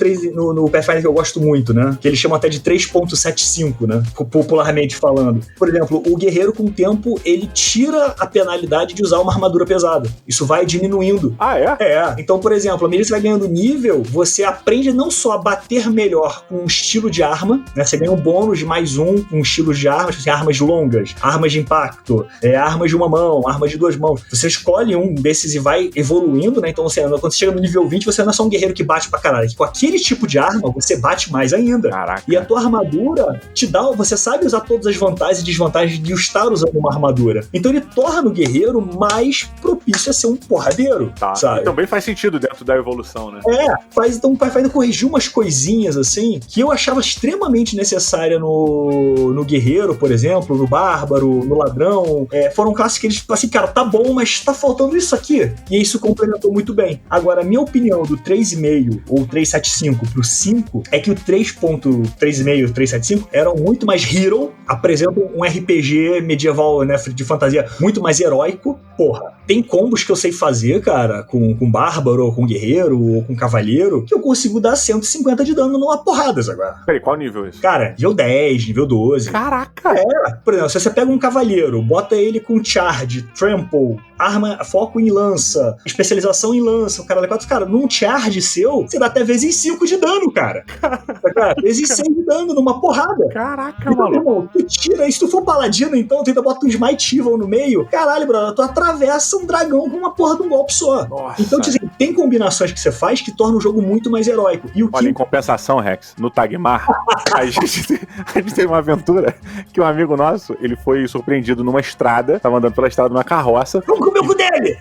Pathfinder que eu gosto muito, né? Que eles chamam até de 3.75, né? Popularmente falando. Por exemplo, o guerreiro, com o tempo, ele tira a penalidade de usar uma armadura pesada. Isso vai diminuindo. Ah, é? É. Então, por exemplo, à medida que você vai ganhando nível, você aprende não só a bater melhor com um estilo de arma, né? Você ganha um bônus de mais um com estilos de armas, assim, armas longas, armas de impacto, armas de uma mão, armas de duas mãos. Você escolhe um desses e vai evoluindo, né? Então, quando você chega no nível 20, você não é só um guerreiro que bate pra caralho. Com aquele tipo de arma, você bate mais ainda. Caraca. E a tua armadura te dá... Você sabe usar todas as vantagens e desvantagens de estar usando uma armadura. Então, ele torna o guerreiro mais propício a ser um porradeiro, sabe? E também faz sentido dentro da evolução, né? Então o Pathfinder corrigiu umas coisinhas, assim, que eu achava extremamente necessária no guerreiro, por exemplo, no bárbaro, no ladrão. Foram classes que eles, assim, cara, tá bom, mas tá faltando isso aqui. E isso complementou muito bem. Agora, a minha opinião do 3,5 ou 375 pro 5 é que o 3.3,5 e 375 eram muito mais hero, apresentam um RPG medieval, né, de fantasia muito mais heróico. Porra, tem combos que eu sei fazer, cara, com bárbaro, ou com guerreiro, ou com cavaleiro, que eu consigo dar 150 de dano numa porrada agora. Peraí, qual nível é isso? Cara, nível 10, nível 12. Caraca! Por exemplo, se você pega um cavaleiro, bota ele com charge, trample, arma, foco em lança, especialização em lança, o cara, num charge seu, você dá até vezes 5 de dano, cara. Vezes 100 de dano numa porrada. Caraca, então, maluco. Irmão, tu tira, e se tu for paladino, então, tu ainda bota um Smite Evil no meio, caralho, brother, tu atravessa um dragão com uma porra de um golpe só. Nossa. Então, assim, tem combinações que você faz que tornam o jogo muito mais heróico. E Olha, em compensação, Rex, no Tagmar, a gente teve uma aventura que um amigo nosso, ele foi surpreendido numa estrada, tava andando pela estrada numa carroça. Vamos comer o cu dele!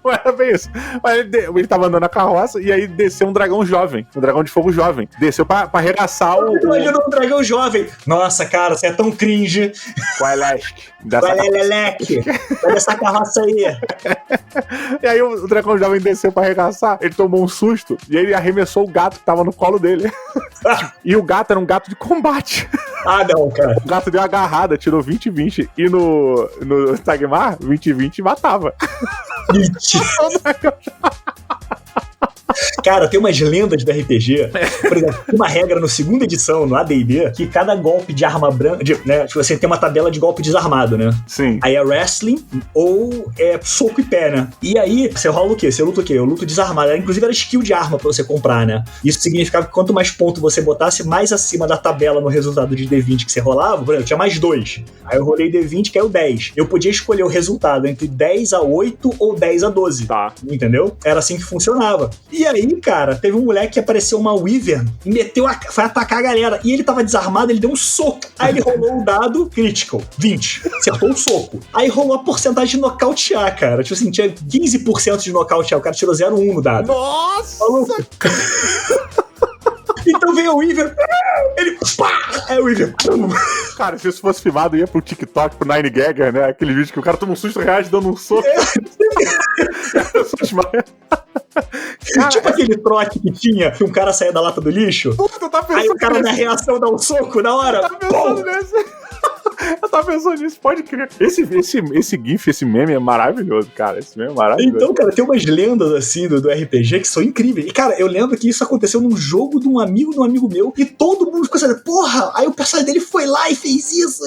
Não era bem isso. Mas ele tava andando na carroça e aí desceu um dragão jovem, um dragão de fogo jovem. Desceu pra arregaçar Imagina um dragão jovem. Nossa, cara, você é tão cringe. Vai, Leleque. Olha essa carroça aí. E aí o dragão jovem desceu pra arregaçar, ele tomou um susto e ele arremessou o gato que tava no colo dele. E o gato era um gato de combate. Ah, não, cara. O gato deu uma agarrada, tirou 20-20 e no Tagmar, 20-20 matava. Mentira. Cara, tem umas lendas do RPG. Por exemplo, tem uma regra no segunda edição, no AD&D, que cada golpe de arma branca, né, tipo, você tem uma tabela de golpe desarmado, né? Sim. Aí é wrestling ou é soco e pé, né? E aí, você rola o quê? Você luta o quê? Eu luto desarmado. Inclusive era skill de arma pra você comprar, né? Isso significava que quanto mais ponto você botasse, mais acima da tabela no resultado de D20 que você rolava, por exemplo, tinha mais 2. Aí eu rolei D20, caiu 10. Eu podia escolher o resultado entre 10 a 8 ou 10 a 12. Tá. Entendeu? Era assim que funcionava. E aí, cara, teve um moleque que apareceu uma Wyvern e foi atacar a galera. E ele tava desarmado, ele deu um soco. Aí ele rolou o dado critical, 20. Acertou o soco. Aí rolou a porcentagem de nocautear, cara. Tipo assim, tinha 15% de nocautear. O cara tirou 0,1 no dado. Nossa! Então veio o Wyvern, ele pá! É o Wyvern. Cara, se isso fosse filmado, ia pro TikTok, pro Nine Gagger, né? Aquele vídeo que o cara toma um susto reais dando um soco. Tipo aquele trote que tinha, que um cara saía da lata do lixo. Puta, tá pensando aí o cara na reação dá um soco na hora. Eu tava pensando nisso, pode crer. Esse GIF, esse meme é maravilhoso, cara. Esse meme é maravilhoso. Então, cara, tem umas lendas assim do RPG que são incríveis. E, cara, eu lembro que isso aconteceu num jogo de um amigo meu, e todo mundo ficou assim, porra, aí o personagem dele foi lá e fez isso.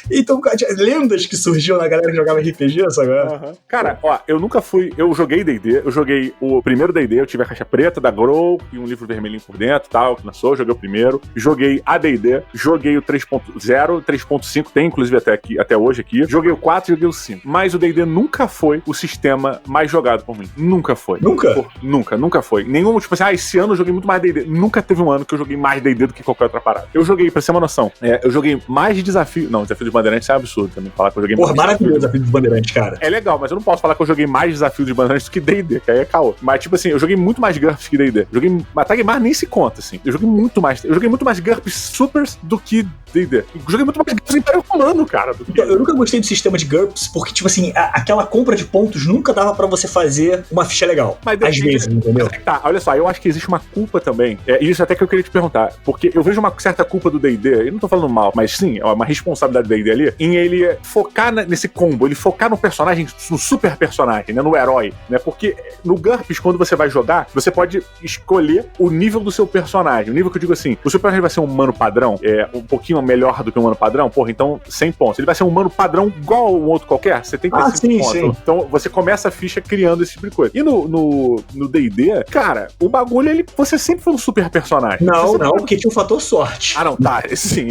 Então, cara, lendas que surgiam na galera que jogava RPG, sabe? Uhum. Cara, ó, eu nunca fui. Eu joguei D&D, eu joguei o primeiro D&D, eu tive a caixa preta da Grow e um livro vermelhinho por dentro e tal, que lançou, joguei o primeiro. Joguei a D&D, joguei o 3.0, 3.5. 5, tem inclusive até hoje aqui. Joguei o 4 e joguei o 5. Mas o D&D nunca foi o sistema mais jogado por mim. Nunca foi. Nunca? Nunca foi. Nenhum, tipo assim, esse ano eu joguei muito mais D&D. Nunca teve um ano que eu joguei mais D&D do que qualquer outra parada. Eu joguei, pra você ter uma noção, eu joguei mais de desafio. Não, desafio dos Bandeirantes é um absurdo também. Falar que eu joguei Porra, mais maravilhoso o desafio dos Bandeirantes, cara. É legal, mas eu não posso falar que eu joguei mais desafios dos Bandeirantes do que D&D, que aí é caô. Mas, tipo assim, eu joguei muito mais GURPS que D&D. Joguei Batalha Mar nem se conta, assim. Eu joguei muito mais GURPS Supers do que D&D. Joguei muito mais GURPS Império Romano, cara. Então, eu nunca gostei do sistema de GURPS, porque, tipo assim, aquela compra de pontos nunca dava pra você fazer uma ficha legal. Mas às vezes, entendeu? Tá, olha só, eu acho que existe uma culpa também. Isso até que eu queria te perguntar. Porque eu vejo uma certa culpa do D&D, eu não tô falando mal, mas sim, é uma responsabilidade do D&D ali, em ele focar nesse combo, ele focar no personagem, no super personagem, né, no herói, né? Porque no GURPS, quando você vai jogar, você pode escolher o nível do seu personagem. O nível que eu digo assim, o seu personagem vai ser um humano padrão, um pouquinho melhor do que um humano padrão, porra, então 100 pontos. Ele vai ser um humano padrão igual a um outro qualquer, 75 pontos. Sim. Então você começa a ficha criando esse tipo de coisa. E no D&D, cara, o bagulho, você sempre foi um super personagem. Não, porque tinha um fator sorte. Ah, não, tá, sim,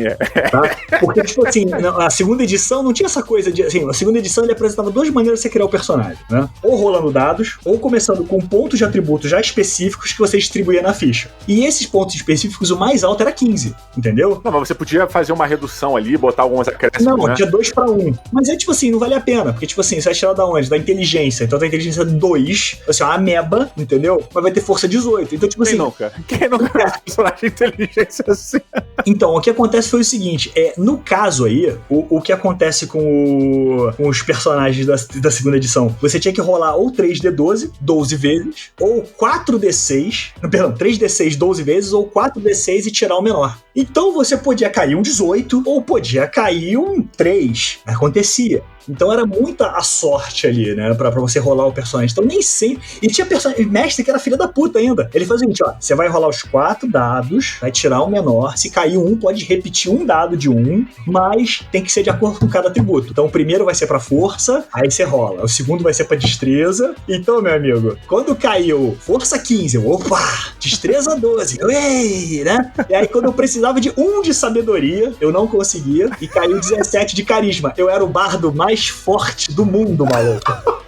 Tá? Porque, tipo assim, a segunda edição não tinha essa coisa de, assim, a segunda edição ele apresentava duas maneiras de você criar o personagem, né? Ou rolando dados, ou começando com pontos de atributos já específicos que você distribuía na ficha. E esses pontos específicos, o mais alto era 15, entendeu? Não, mas você podia fazer uma redução ali, botar algumas acréscimos, né? Tinha 2 pra 1. Mas tipo assim, não vale a pena, porque tipo assim, você vai tirar da onde? Da inteligência. Então da inteligência 2, assim, uma ameba, entendeu? Mas vai ter força 18. Então tipo assim... Quem nunca fez personagem de inteligência assim? Então, o que acontece foi o seguinte, no caso aí, o que acontece com os personagens da segunda edição, você tinha que rolar ou 3D12, 12 vezes, ou 4D6, perdão, 3D6 12 vezes, ou 4D6 e tirar o menor. Então você podia cair um 18, ou podia cair um 3. Acontecia. Então era muita a sorte ali, né, pra você rolar o personagem. Então nem sempre... E tinha mestre que era filha da puta ainda. Ele fazia o seguinte, ó, você vai rolar os 4 dados, vai tirar o menor, se cair um, pode repetir um dado de 1, mas tem que ser de acordo com cada atributo. Então o primeiro vai ser pra força, aí você rola. O segundo vai ser pra destreza. Então, meu amigo, quando caiu força 15, opa, destreza 12, uei, né? E aí quando eu precisava de 1 de sabedoria, eu não conseguia, e caiu 17 de carisma. Eu era o bardo mais forte do mundo, maluco.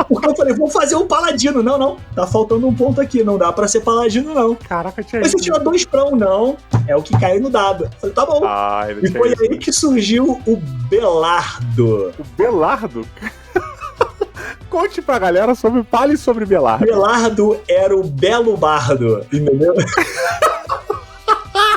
Porque eu falei, vou fazer um paladino. Não, tá faltando um ponto aqui, não dá pra ser paladino, não. Caraca, tinha mas você tira 2 pra 1, não. É o que caiu no dado. Eu falei, tá bom. E foi aí que surgiu o Belardo. O Belardo? Conte pra galera fale sobre Belardo. Belardo era o belo bardo, entendeu?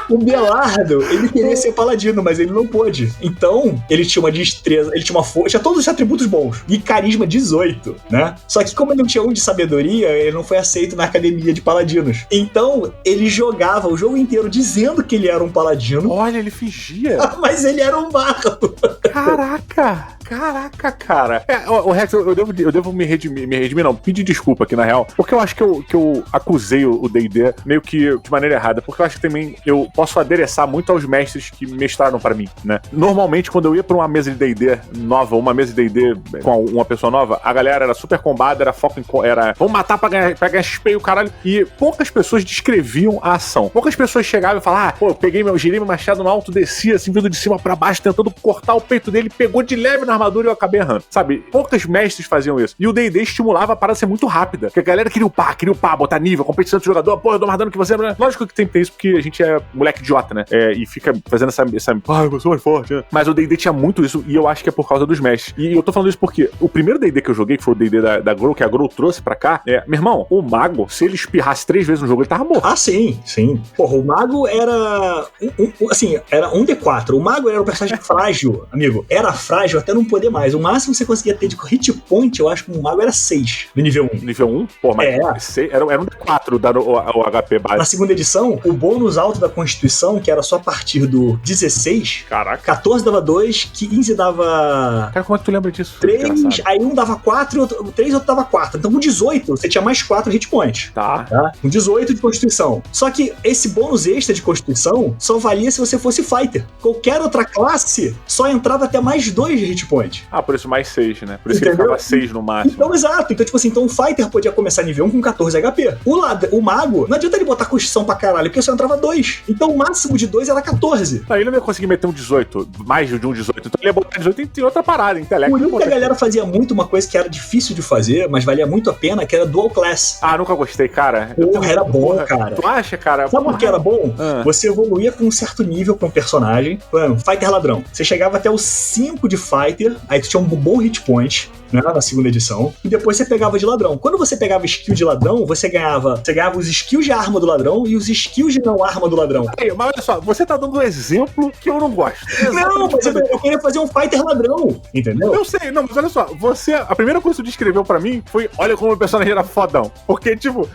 O Belardo, ele queria ser paladino, mas ele não pôde. Então, ele tinha uma destreza, ele tinha uma força, tinha todos os atributos bons. E carisma 18, né? Só que como ele não tinha 1 de sabedoria, ele não foi aceito na academia de paladinos. Então, ele jogava o jogo inteiro dizendo que ele era um paladino. Olha, ele fingia. Mas ele era um bardo. Caraca, cara. O Rex, eu devo me redimir, não, pedir desculpa aqui, na real, porque eu acho que eu acusei o D&D meio que de maneira errada, porque eu acho que também eu posso adereçar muito aos mestres que mestraram pra mim, né? Normalmente, quando eu ia pra uma mesa de D&D nova, uma mesa de D&D com uma pessoa nova, a galera era super combada, era foco em... vamos matar pra ganhar XP e o caralho. E poucas pessoas descreviam a ação. Poucas pessoas chegavam e falavam, eu girei meu machado no alto, desci assim, vindo de cima pra baixo, tentando cortar o peito dele, pegou de leve na armadura e eu acabei errando. Sabe? Poucos mestres faziam isso. E o D&D estimulava a parada ser muito rápida. Porque a galera queria upar, botar nível, competição de jogador, pô, eu dou mais dano que você. Lógico que tem que ter isso, porque a gente é moleque idiota, né? E fica fazendo essa eu sou mais forte, né? Mas o D&D tinha muito isso, e eu acho que é por causa dos mestres. E eu tô falando isso porque o primeiro D&D que eu joguei, que foi o D&D da Grow, que a Grow trouxe pra cá, meu irmão, o mago, se ele espirrasse 3 vezes no jogo, ele tava morto. Ah, sim. Porra, o mago era era 1D4. O mago era um personagem frágil, amigo. Era frágil até não poder mais. O máximo que você conseguia ter de hit point, eu acho que o mago era 6 no nível 1. Nível 1? Pô, mas era um D4 dado o HP básico. Na segunda edição, o bônus alto da Constituição, que era só a partir do 16, caraca, 14 dava 2, 15 dava... Cara, como é que tu lembra disso? 3, aí um dava 4, 3 outro dava 4. Então com 18, você tinha mais 4 hit points. Tá? Com 18 de Constituição. Só que esse bônus extra de Constituição só valia se você fosse fighter. Qualquer outra classe só entrava até mais 2 de hit points. point. Ah, por isso mais 6, né? Por isso Entendeu? que ele ficava 6 no máximo. Então, exato. Então, tipo assim, então o Fighter podia começar nível 1 com 14 HP. O Mago, não adianta ele botar construção pra caralho, porque só entrava 2. Então o máximo de 2 era 14. Não, ele não ia conseguir meter um 18, mais de um 18. Então ele ia botar 18 em outra parada, intelecto. Por isso que a galera fazia muito uma coisa que era difícil de fazer, mas valia muito a pena, que era Dual Class. Ah, nunca gostei, cara. Porra, era bom, cara. Tu acha, cara? Sabe por que era bom? Ah. Você evoluía com um certo nível com o personagem. Mano, Fighter ladrão. Você chegava até o 5 de Fighter, aí tu tinha um bom hit point, né, na segunda edição, e depois você pegava de ladrão. Quando você pegava skill de ladrão, você ganhava os skills de arma do ladrão e os skills de não arma do ladrão. Aí, mas olha só, você tá dando um exemplo que eu não gosto. Não, mas eu queria fazer um Fighter ladrão, entendeu? Eu sei, não, mas olha só, a primeira coisa que você descreveu pra mim foi, olha como o personagem era fodão. Porque, tipo,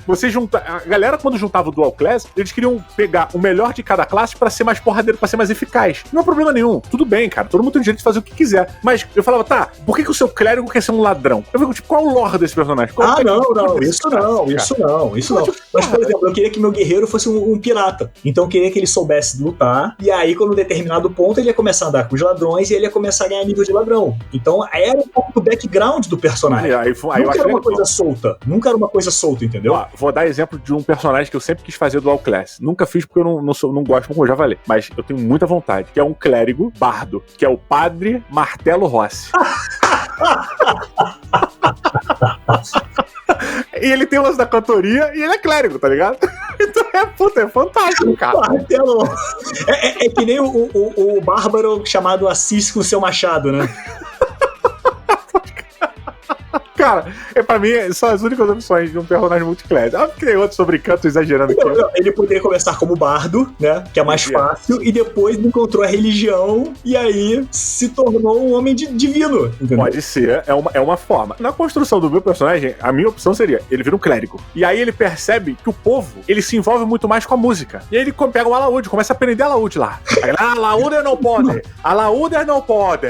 a galera quando juntava o Dual Class, eles queriam pegar o melhor de cada classe pra ser mais porradeiro, pra ser mais eficaz. Não é problema nenhum, tudo bem, cara, todo mundo tem direito de fazer o que quiser. Mas eu falava, tá, por que o seu clérigo quer ser um ladrão? Eu fico, tipo, qual o lore desse personagem? Isso não. Mas, por exemplo, eu queria que meu guerreiro fosse um pirata. Então eu queria que ele soubesse lutar, e aí, quando um determinado ponto, ele ia começar a andar com os ladrões e ele ia começar a ganhar nível de ladrão. Então era um pouco do background do personagem. Nunca era uma coisa solta. Nunca era uma coisa solta, entendeu? Ó, vou dar exemplo de um personagem que eu sempre quis fazer Dual Class. Nunca fiz porque eu não gosto, como eu já falei. Mas eu tenho muita vontade. Que é um clérigo bardo. Que é o Padre Martelo Rossi. E ele tem o lance da cantoria e ele é clérigo, tá ligado? Então é fantástico, cara. Martelo. É que nem o bárbaro chamado Assis com o seu machado, né? Cara, pra mim, são as únicas opções de um personagem multiclass. Ah, criei outro sobre canto, exagerando aqui. Ele poderia começar como bardo, né? Que é mais fácil, e depois encontrou a religião, e aí se tornou um homem divino. Entendeu? Pode ser, é uma forma. Na construção do meu personagem, a minha opção seria, ele vira um clérigo. E aí ele percebe que o povo, ele se envolve muito mais com a música. E aí ele pega o alaúde, começa a aprender alaúde lá. Aí alaúde não pode, alaúde não pode.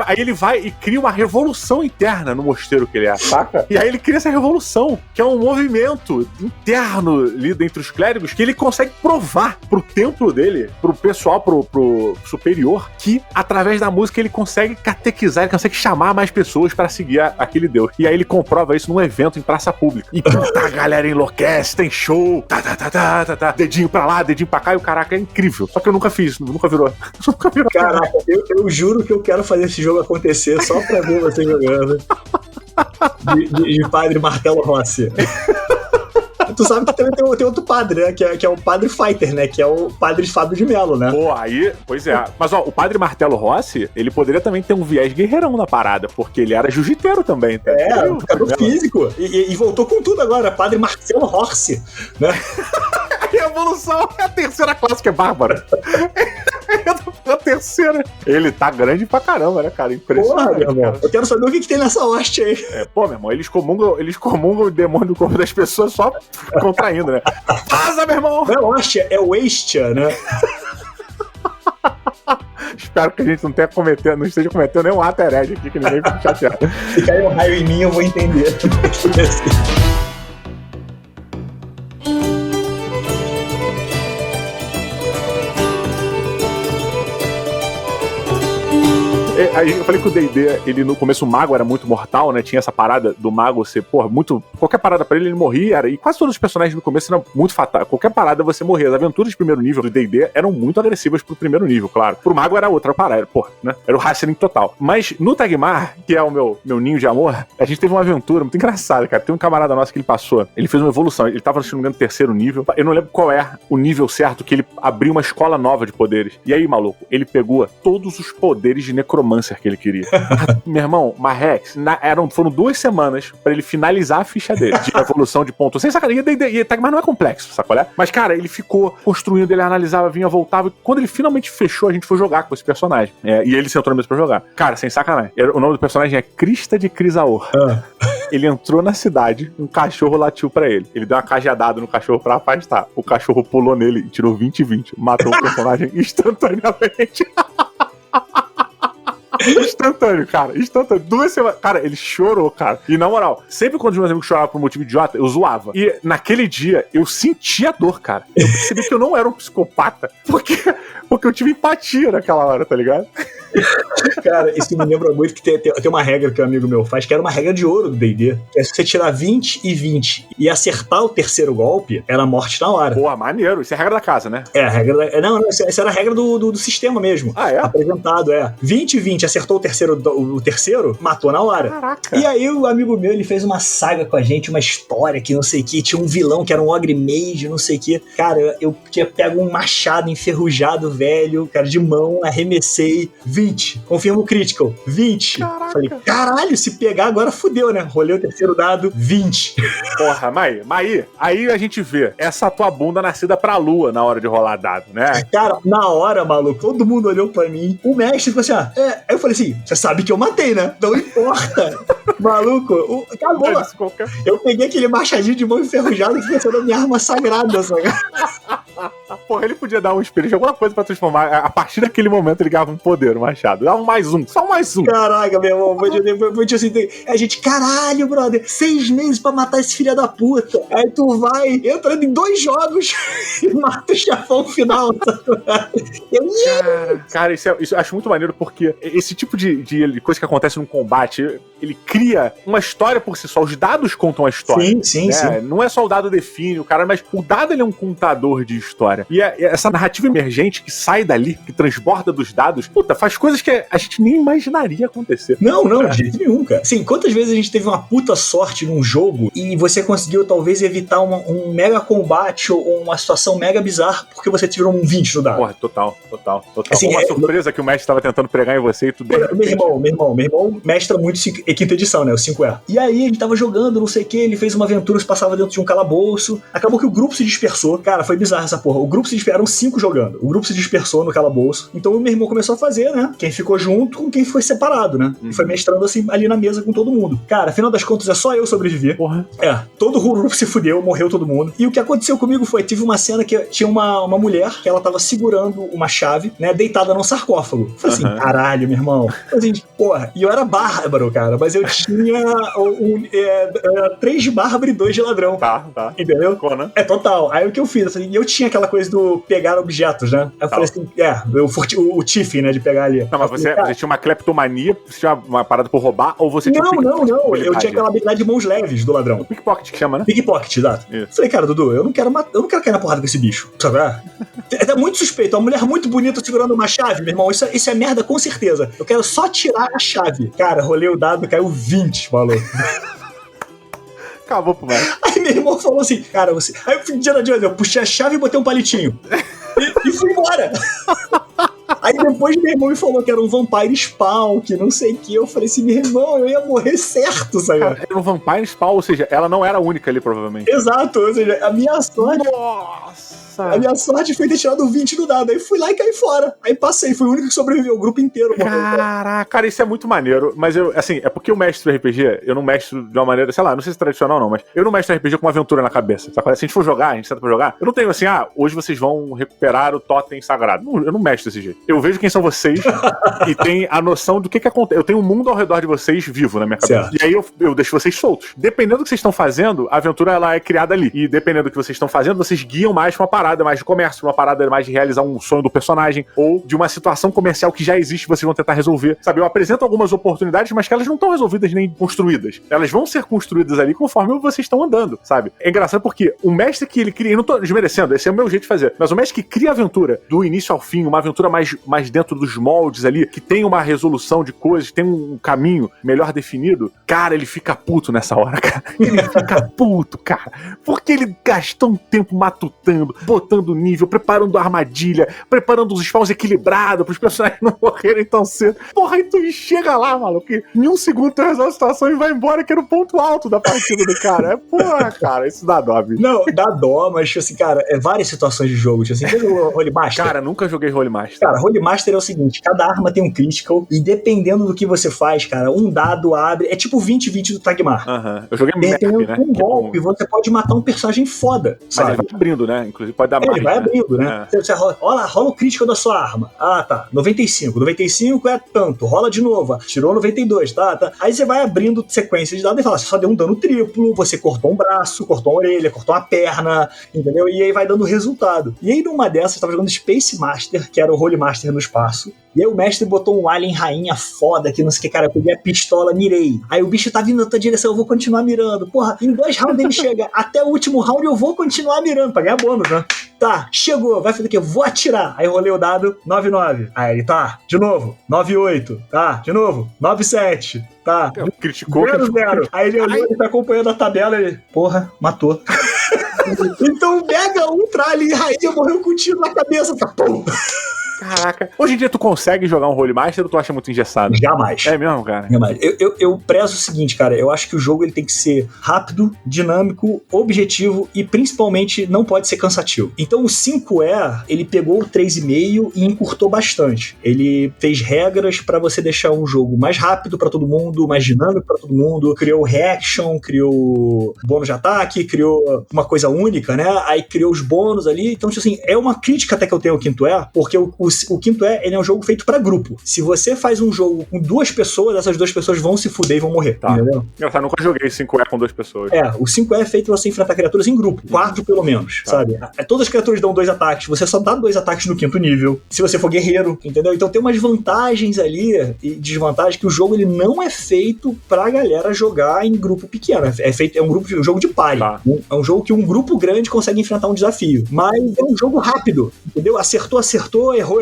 Aí ele vai e cria uma revolução interna no mosteiro que ele é, saca? E aí ele cria essa revolução, que é um movimento interno ali dentro dos clérigos, que ele consegue provar pro templo dele, pro pessoal, pro superior, que através da música ele consegue catequizar, ele consegue chamar mais pessoas pra seguir aquele deus. E aí ele comprova isso num evento em praça pública. E puta, a galera enlouquece, tem show, dedinho pra lá, dedinho pra cá, e o caraca, é incrível. Só que eu nunca fiz, nunca virou. Caraca, eu juro que eu quero fazer esse jogo acontecer só pra ver você jogando. De Padre Martelo Rossi. Tu sabe que também tem outro padre, né? Que é o Padre Fighter, né? Que é o Padre Fábio de Mello, né? Pô, pois é. Mas, ó, o Padre Martelo Rossi, ele poderia também ter um viés guerreirão na parada, porque ele era jiu-jiteiro também. Tá? Lutador físico. E voltou com tudo agora, Padre Marcelo Rossi, né? A revolução é a terceira classe, que é bárbara. A terceira. Ele tá grande pra caramba, né, cara? Impressionante. Porra, meu irmão. Eu quero saber o que tem nessa hoste aí. Pô, meu irmão, eles comungam o demônio do corpo das pessoas só contraindo, né? Vaza, meu irmão! Não é hóstia, é wastia, né? Espero que a gente não esteja cometendo nenhum ato herege aqui, que ninguém fique chateado. Se cair um raio em mim, eu vou entender. Aí eu falei que o D&D, ele no começo o mago era muito mortal, né? Tinha essa parada do mago ser, qualquer parada pra ele morria, e quase todos os personagens no começo eram muito fatais. Qualquer parada você morria. As aventuras de primeiro nível do D&D eram muito agressivas pro primeiro nível, claro. Pro mago era outra parada, né? Era o Hassling total. Mas no Tagmar, que é o meu ninho de amor, a gente teve uma aventura muito engraçada, cara. Tem um camarada nosso que ele fez uma evolução. Ele tava, se não me engano, no terceiro nível. Eu não lembro qual é o nível certo, que ele abriu uma escola nova de poderes. E aí, maluco, ele pegou todos os poderes de necromancer que ele queria. Meu irmão, Marrex, foram 2 semanas pra ele finalizar a ficha dele, de evolução de ponto. Sem sacanagem, e Tagmar não é complexo, sabe qual é? Mas, cara, ele ficou construindo, ele analisava, vinha, voltava, e quando ele finalmente fechou, a gente foi jogar com esse personagem. E ele sentou na mesa pra jogar. Cara, sem sacanagem. O nome do personagem é Crista de Crisaor. Ele entrou na cidade, um cachorro latiu pra ele. Ele deu uma cajadada no cachorro pra afastar. O cachorro pulou nele e tirou 20-20. Matou o personagem instantaneamente. Instantâneo, cara. Instantâneo. 2 semanas. Cara, ele chorou, cara. E na moral, sempre quando os meus amigos choravam por um motivo idiota, eu zoava. E naquele dia, eu sentia dor, cara. Eu percebi que eu não era um psicopata, porque eu tive empatia naquela hora, tá ligado? Cara, isso me lembra muito que tem uma regra que um amigo meu faz, que era uma regra de ouro do D&D, que é se você tirar 20 e 20 e acertar o terceiro golpe, era morte na hora. Pô, maneiro. Isso é a regra da casa, né? É, a regra da... Não, essa era a regra do sistema mesmo. Ah, é? Apresentado, 20 e 20, acertou o terceiro, matou na hora. Caraca. E aí o amigo meu, ele fez uma saga com a gente, uma história que não sei o que, tinha um vilão que era um ogre mage, não sei o que. Cara, eu tinha pego um machado enferrujado, velho, cara, de mão, arremessei, 20. Confirmo critical, 20. Caraca. Falei, caralho, se pegar agora fudeu, né? Rolei o terceiro dado, 20. Porra, Maí, aí a gente vê essa tua bunda nascida pra lua na hora de rolar dado, né? Cara, na hora, maluco, todo mundo olhou pra mim. O mestre falou assim, Aí eu falei assim, você sabe que eu matei, né? Não importa. Maluco, acabou. Eu peguei aquele machadinho de mão enferrujada e fiquei sendo a minha arma sagrada, sabe? Porra, ele podia dar um espelho de alguma coisa pra transformar. A partir daquele momento ele ganhava um poder, o machado. Dava um mais um, só um mais um. Caraca, meu irmão, foi assim, a gente, caralho, brother, 6 meses pra matar esse filho da puta. Aí tu vai, entrando em 2 jogos e mata o chefão final. Cara, isso eu acho muito maneiro, porque esse tipo de coisa que acontece num combate, ele cria uma história por si só. Os dados contam a história. Sim. Não é só o dado define o cara, mas o dado ele é um contador de história. E essa narrativa emergente que sai dali, que transborda dos dados, puta, faz coisas que a gente nem imaginaria acontecer. Não, de jeito nenhum, cara. Sim, quantas vezes a gente teve uma puta sorte num jogo e você conseguiu talvez evitar um mega combate ou uma situação mega bizarra porque você tirou um 20 no dado. Porra, total. Assim, uma surpresa que o mestre estava tentando pregar em você e tu deu. Meu irmão mestra muito quinta edição, né? O 5E. E aí a gente tava jogando, não sei o que, ele fez uma aventura, se passava dentro de um calabouço. Acabou que o grupo se dispersou. Cara, foi bizarro essa porra. O grupo se dispersou, eram 5 jogando. O grupo se dispersou no calabouço. Então o meu irmão começou a fazer, né? Quem ficou junto com quem foi separado, né? E foi mestrando assim ali na mesa com todo mundo. Cara, afinal das contas é só eu sobreviver. Porra. Todo o grupo se fudeu, morreu todo mundo. E o que aconteceu comigo foi, tive uma cena que tinha uma mulher que ela tava segurando uma chave, né? Deitada num sarcófago. Falei assim, caralho, meu irmão. Falei assim, porra. E eu era bárbaro, cara, mas eu tinha 3 bárbaro e 2 de ladrão. Tá. Entendeu? Conan. É total. Aí o que eu fiz? Eu tinha aquela coisa do pegar objetos, né? Aí eu falei assim, o Tiffin, né? De pegar ali. Não, mas você tinha uma cleptomania, você tinha uma parada por roubar, ou você tinha. Não. Eu tinha aquela habilidade de mãos leves do ladrão. O pickpocket que chama, né? Pickpocket, exato. Isso. Falei, cara, Dudu, eu não quero cair na porrada com esse bicho. Sabe? É muito suspeito. Uma mulher muito bonita segurando uma chave, meu irmão. Isso é merda, com certeza. Eu quero só tirar a chave. Cara, rolei o dado, caiu 20, falou. Acabou pro velho. Aí meu irmão falou assim, cara, você. Aí eu fui eu puxei a chave e botei um palitinho. E fui embora. Aí depois meu irmão me falou que era um Vampire Spawn, que não sei o que. Eu falei assim, meu irmão, eu ia morrer certo, sabe? Cara, era um Vampire Spawn, ou seja, ela não era a única ali, provavelmente. Exato, ou seja, a minha sorte... Nossa! A minha sorte foi ter tirado 20 no dado. Aí fui lá e caí fora. Aí passei, fui o único que sobreviveu. O grupo inteiro morreu. Caraca, cara, isso é muito maneiro. Mas eu, assim, é porque eu mestro RPG, eu não mestro de uma maneira, sei lá, não sei se é tradicional ou não, mas eu não mestro RPG com uma aventura na cabeça. Sabe? Se a gente for jogar, a gente senta pra jogar, eu não tenho assim, hoje vocês vão recuperar o totem sagrado. Não, eu não mestro desse jeito. Eu vejo quem são vocês e tem a noção do que acontece. Eu tenho um mundo ao redor de vocês vivo na minha cabeça. Certo. E aí eu deixo vocês soltos. Dependendo do que vocês estão fazendo, a aventura ela é criada ali. E dependendo do que vocês estão fazendo, vocês guiam mais pra uma parada mais de comércio, uma parada mais de realizar um sonho do personagem, ou de uma situação comercial que já existe, vocês vão tentar resolver. Sabe, eu apresento algumas oportunidades, mas que elas não estão resolvidas nem construídas. Elas vão ser construídas ali conforme vocês estão andando, sabe? É engraçado porque o mestre que ele cria, eu não tô desmerecendo, esse é o meu jeito de fazer, mas o mestre que cria a aventura do início ao fim, uma aventura mais dentro dos moldes ali, que tem uma resolução de coisas, tem um caminho melhor definido, cara, ele fica puto nessa hora, cara. Ele fica puto, cara. Porque ele gastou um tempo matutando, botando nível, preparando a armadilha, preparando os spawns equilibrados pros personagens não morrerem tão cedo. Porra, aí tu chega lá, maluco, que em um segundo tu resolve a situação e vai embora, que era o ponto alto da partida do cara. Porra, cara, isso dá dó, bicho. Não, dá dó, mas, tipo assim, cara, várias situações de jogo, tipo assim, você jogou Holy Master? Cara, nunca joguei Holy Master. Cara, Holy Master é o seguinte, cada arma tem um critical, e dependendo do que você faz, cara, um dado abre, é tipo 20-20 do Tagmar. Eu joguei Map, né? Um golpe, você pode matar um personagem foda, sabe? Mas ele vai abrindo, né? Inclusive pode dar mais. Ele vai abrindo, né? Você rola o crítico da sua arma. Ah, tá. 95. 95 é tanto. Rola de novo. Tirou 92, tá? Aí você vai abrindo sequência de dados e fala, você só deu um dano triplo, você cortou um braço, cortou uma orelha, cortou uma perna, entendeu? E aí vai dando resultado. E aí numa dessas, eu tava jogando Space Master, que era o Holy Master Master no espaço. E aí o mestre botou um alien rainha foda que não sei o que, cara, eu peguei a pistola, mirei. Aí o bicho tá vindo na tua direção, eu vou continuar mirando. Porra, em 2 rounds ele chega, até o último round eu vou continuar mirando, pra ganhar bônus, né? Tá, chegou, vai fazer o quê? Vou atirar. Aí rolei o dado, 9-9. Aí ele, tá, de novo, 9-8. Tá, de novo, 9-7. Tá, criticou. 0-0. Aí ele olhou, ele tá acompanhando a tabela e ele, porra, matou. Então o Mega Ultra Alien Rainha morreu com um tiro na cabeça, tá? Pum. Caraca. Hoje em dia tu consegue jogar um Holy Master ou tu acha muito engessado? Jamais. É mesmo, cara? Jamais. Eu prezo o seguinte, cara. Eu acho que o jogo ele tem que ser rápido, dinâmico, objetivo e principalmente não pode ser cansativo. Então o 5E, ele pegou o 3,5 e encurtou bastante. Ele fez regras pra você deixar um jogo mais rápido pra todo mundo, mais dinâmico pra todo mundo. Criou reaction, criou bônus de ataque, criou uma coisa única, né? Aí criou os bônus ali. Então, assim, é uma crítica até que eu tenho ao 5E, porque o 5E, ele é um jogo feito pra grupo. Se você faz um jogo com 2 pessoas, essas 2 pessoas vão se fuder e vão morrer, tá. Entendeu? Eu nunca joguei 5E com 2 pessoas. O 5E é feito pra você enfrentar criaturas em grupo, 4 pelo menos, sabe? Todas as criaturas dão 2 ataques, você só dá 2 ataques no 5º nível, se você for guerreiro, entendeu? Então tem umas vantagens ali e desvantagens que o jogo ele não é feito pra galera jogar em grupo pequeno, é um jogo de party, é um jogo que um grupo grande consegue enfrentar um desafio, mas é um jogo rápido, entendeu? Acertou, errou,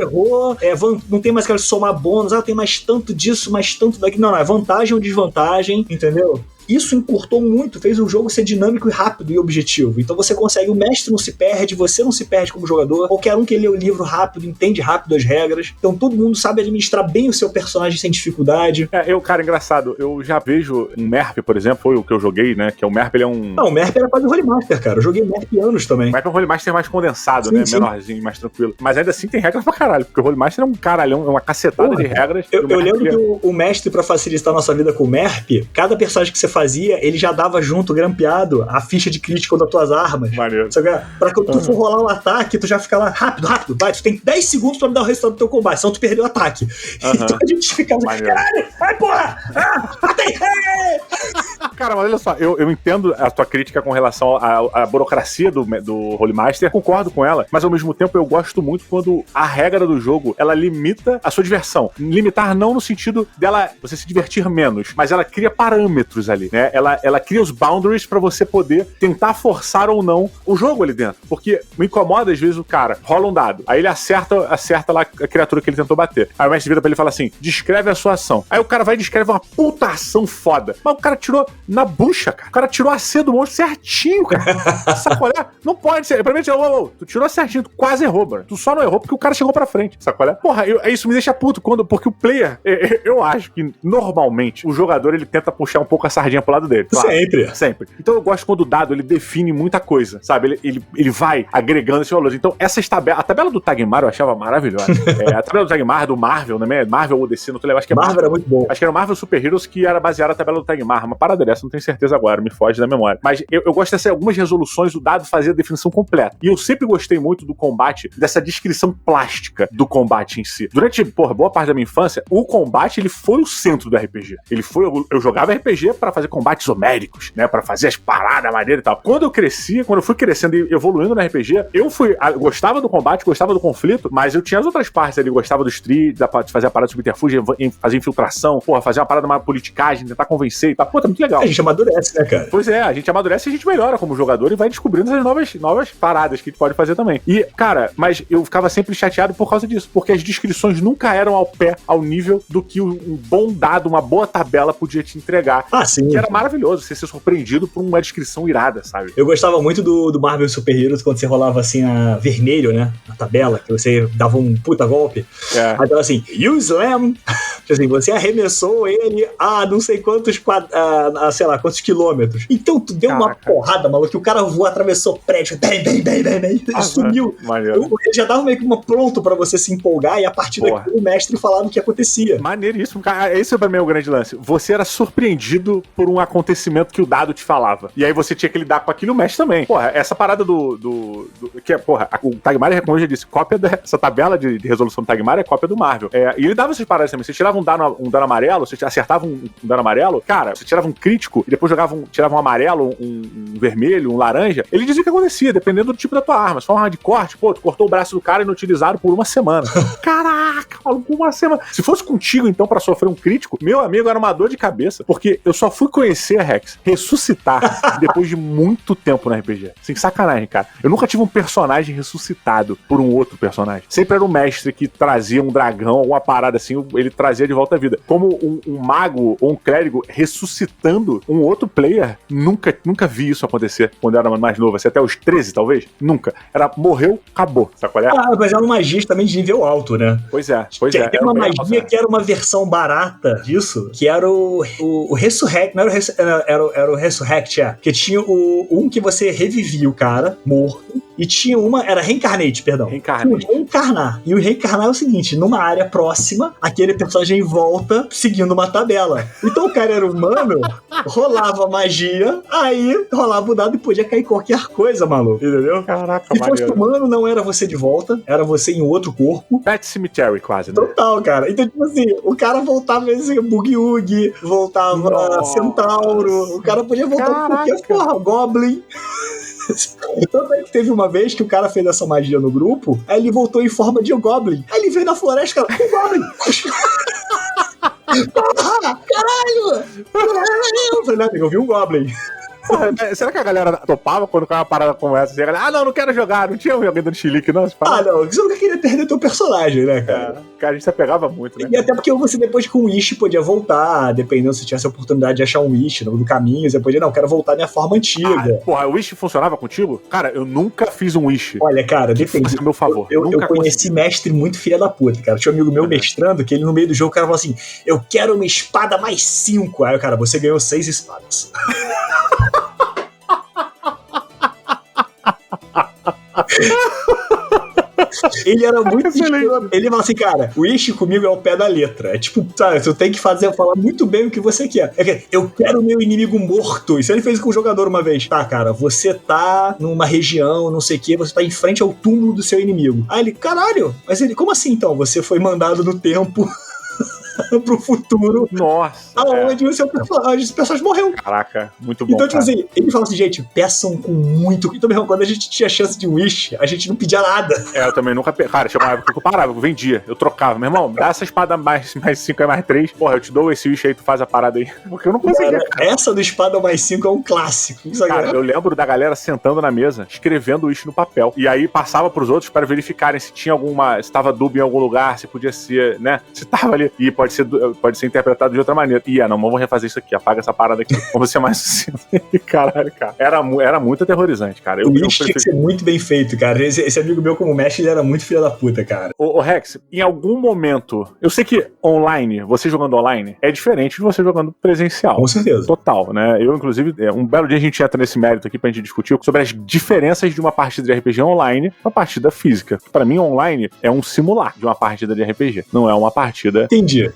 não tem mais que somar bônus, tem mais tanto disso, mais tanto daquilo, não, é vantagem ou desvantagem, entendeu? Isso encurtou muito, fez o jogo ser dinâmico e rápido e objetivo. Então você consegue, o mestre não se perde, você não se perde como jogador, qualquer um que lê o livro rápido, entende rápido as regras, então todo mundo sabe administrar bem o seu personagem sem dificuldade. Cara, engraçado, eu já vejo um MERP, por exemplo, foi o que eu joguei, né, que é o MERP, ele é um... Não, o MERP era quase o Holy Master, cara, eu joguei MERP anos também. O MERP é um Holy Master mais condensado, sim, né, sim. Menorzinho, mais tranquilo. Mas ainda assim tem regras pra caralho, porque o Holy Master é um caralhão, é uma cacetada de regras. Eu lembro que o mestre, pra facilitar a nossa vida com o MERP, cada personagem que você fazia, ele já dava junto, grampeado, a ficha de crítico das tuas armas. Maneiro. Pra quando tu for rolar um ataque, tu já fica lá, rápido, vai, tu tem 10 segundos pra me dar o resultado do teu combate, senão tu perdeu o ataque. Então a gente fica assim, caralho, vai porra! Matei! Cara, mas olha só, eu entendo a tua crítica com relação à burocracia do Holy Master, concordo com ela, mas ao mesmo tempo eu gosto muito quando a regra do jogo, ela limita a sua diversão. Limitar não no sentido dela você se divertir menos, mas ela cria parâmetros ali, né? Ela cria os boundaries pra você poder tentar forçar ou não o jogo ali dentro. Porque me incomoda, às vezes, o cara rola um dado, aí ele acerta lá a criatura que ele tentou bater. Aí o mestre vira pra ele e fala assim, descreve a sua ação. Aí o cara vai e descreve uma puta ação foda. Mas o cara tirou na bucha, cara. O cara tirou a C do monstro certinho, cara. Sacolé? Não pode ser. Pra mim, tu tirou certinho, tu quase errou, mano. Tu só não errou porque o cara chegou pra frente, sacolé? Porra, isso me deixa puto porque o player, eu acho que normalmente o jogador ele tenta puxar um pouco a sardinha pro lado dele. Claro, sempre. Então eu gosto quando o dado ele define muita coisa, sabe? Ele vai agregando esses valores. Então essas tabelas, a tabela do Tagmar eu achava maravilhosa. A tabela do Tagmar, do Marvel, né? Marvel ou DC, não tô lembrando. Acho que Marvel era muito bom. Acho que era o Marvel Super Heroes que era baseada na tabela do Tagmar. Uma parada dessa, não tenho certeza agora, me foge da memória. Mas eu gosto dessas algumas resoluções, o dado fazia a definição completa. E eu sempre gostei muito do combate, dessa descrição plástica do combate em si. Durante, boa parte da minha infância, o combate, ele foi o centro do RPG. Eu jogava RPG pra fazer combates homéricos, né? Pra fazer as paradas maneiras e tal. Quando eu fui crescendo e evoluindo no RPG, eu gostava do combate, gostava do conflito, mas eu tinha as outras partes ali, gostava do street, de fazer a parada de subterfúgio, fazer infiltração, fazer uma parada mais politicagem, tentar convencer e tal. Tá muito legal. A gente amadurece, né, cara? Pois é, a gente amadurece e a gente melhora como jogador e vai descobrindo essas novas paradas que a gente pode fazer também. E, cara, mas eu ficava sempre chateado por causa disso, porque as descrições nunca eram ao nível do que um bom dado, uma boa tabela podia te entregar. Sim. Que era maravilhoso, você ser surpreendido por uma descrição irada, sabe? Eu gostava muito do Marvel Super Heroes quando você rolava assim a vermelho, né? A tabela, que você dava um puta golpe. Aí tava assim, you slam. Assim, você arremessou ele a não sei quantos sei lá, quantos quilômetros. Então tu deu uma porrada, maluco, que o cara voou, atravessou o prédio, ele sumiu. Ele já dava meio que pronto pra você se empolgar e a partir daqui o mestre falava o que acontecia. Maneiríssimo, cara. Esse pra mim é o grande lance. Você era surpreendido por um acontecimento que o dado te falava. E aí você tinha que lidar com aquilo, o mestre também. Porra, essa parada que é, o Tagmar, como eu já disse, cópia dessa tabela de resolução do Tagmar é cópia do Marvel. E ele dava essas paradas também. Você tirava um dano amarelo, você acertava um dano amarelo, cara, você tirava um crítico, crítico e depois tirava um amarelo, um vermelho, um laranja, ele dizia o que acontecia, dependendo do tipo da tua arma. Se for uma arma de corte, pô, tu cortou o braço do cara inutilizaram por uma semana. Caraca, maluco, uma semana. Se fosse contigo, então, pra sofrer um crítico, meu amigo, era uma dor de cabeça, porque eu só fui conhecer a Rex, ressuscitar, depois de muito tempo no RPG. Sem sacanagem, cara. Eu nunca tive um personagem ressuscitado por um outro personagem. Sempre era um mestre que trazia um dragão, alguma parada assim, ele trazia de volta à vida. Como um mago ou um clérigo ressuscitando um outro player, nunca vi isso acontecer quando eu era mais novo, assim, até os 13, talvez. Nunca. Morreu, acabou. Sabe qual é? Mas era uma magia também de nível alto, né? Pois é. Tem uma magia que era uma versão barata disso, que era o Resurrect, não era o Resurrect, que tinha um que você revivia o cara, morto, e tinha era Reincarnate, perdão. Reencarnar. E o Reencarnar é o seguinte, numa área próxima, aquele personagem volta seguindo uma tabela. Então o cara era humano, rolava magia, aí rolava o dado e podia cair qualquer coisa, maluco, entendeu? Caraca, se fosse humano, não era você de volta, era você em outro corpo. Pet Cemetery, quase, né? Total, cara. Então, tipo assim, o cara voltava assim, Boogie-Woogie, voltava Centauro, o cara podia voltar com qualquer porra, Goblin. Tanto é que teve uma vez que o cara fez essa magia no grupo, aí ele voltou em forma de Goblin. Aí ele veio na floresta, cara, o Goblin! Caralho! Eu falei, eu vi um Goblin. Porra, será que a galera topava quando caiu uma parada como essa? Assim, a galera, não quero jogar, não tinha alguém dando chilique, não? Não, você nunca queria perder teu personagem, né, cara? Cara, a gente se apegava muito, né? E até porque você depois com o Wish podia voltar, dependendo se tivesse a oportunidade de achar um Wish no caminho, você podia, quero voltar à minha forma antiga. Porra, o Wish funcionava contigo? Cara, eu nunca fiz um Wish. Olha, cara, depende. A meu favor. Eu conheci mestre muito filha da puta, cara. Tinha um amigo meu mestrando que ele no meio do jogo, o cara falou assim, eu quero uma espada mais 5. Aí o cara, você ganhou 6 espadas. Ele era muito excelente. Ele falou assim, cara, o Wish comigo é o pé da letra. É tipo, sabe, tu tem que falar muito bem o que você quer. Eu quero o meu inimigo morto. Isso ele fez com o jogador uma vez. Tá, cara, você tá numa região, não sei o que, você tá em frente ao túmulo do seu inimigo. Aí ele, caralho, mas ele, como assim então? Você foi mandado no tempo pro futuro. Nossa. Aonde o seu personagem morreu. Caraca, muito bom. Então, tipo assim, ele fala assim, gente, peçam com muito. Então, mesmo quando a gente tinha chance de Wish, a gente não pedia nada. Eu também nunca. Cara, tinha uma época que eu parava, eu vendia, eu trocava. Meu irmão, dá essa espada mais 5 mais 3. Porra, eu te dou esse Wish aí, tu faz a parada aí. Porque eu não conseguia. Cara, essa do espada mais 5 é um clássico. Cara, eu lembro da galera sentando na mesa, escrevendo o Wish no papel. E aí passava pros outros para verificarem se tinha alguma. Se tava dúbio em algum lugar, se podia ser, né? Se tava ali. E pode ser interpretado de outra maneira. Não, vamos refazer isso aqui, apaga essa parada aqui. Vamos ser mais sucinto. Caralho, cara. Era muito aterrorizante, cara. O Wish tinha que ser muito bem feito, cara. Esse amigo meu como mestre, ele era muito filho da puta, cara. Ô Rex, em algum momento, eu sei que online, você jogando online, é diferente de você jogando presencial. Com certeza. Total, né? Eu, inclusive, um belo dia a gente entra nesse mérito aqui pra gente discutir sobre as diferenças de uma partida de RPG online pra uma partida física. Pra mim, online é um simular de uma partida de RPG. Não é uma partida... Entendi.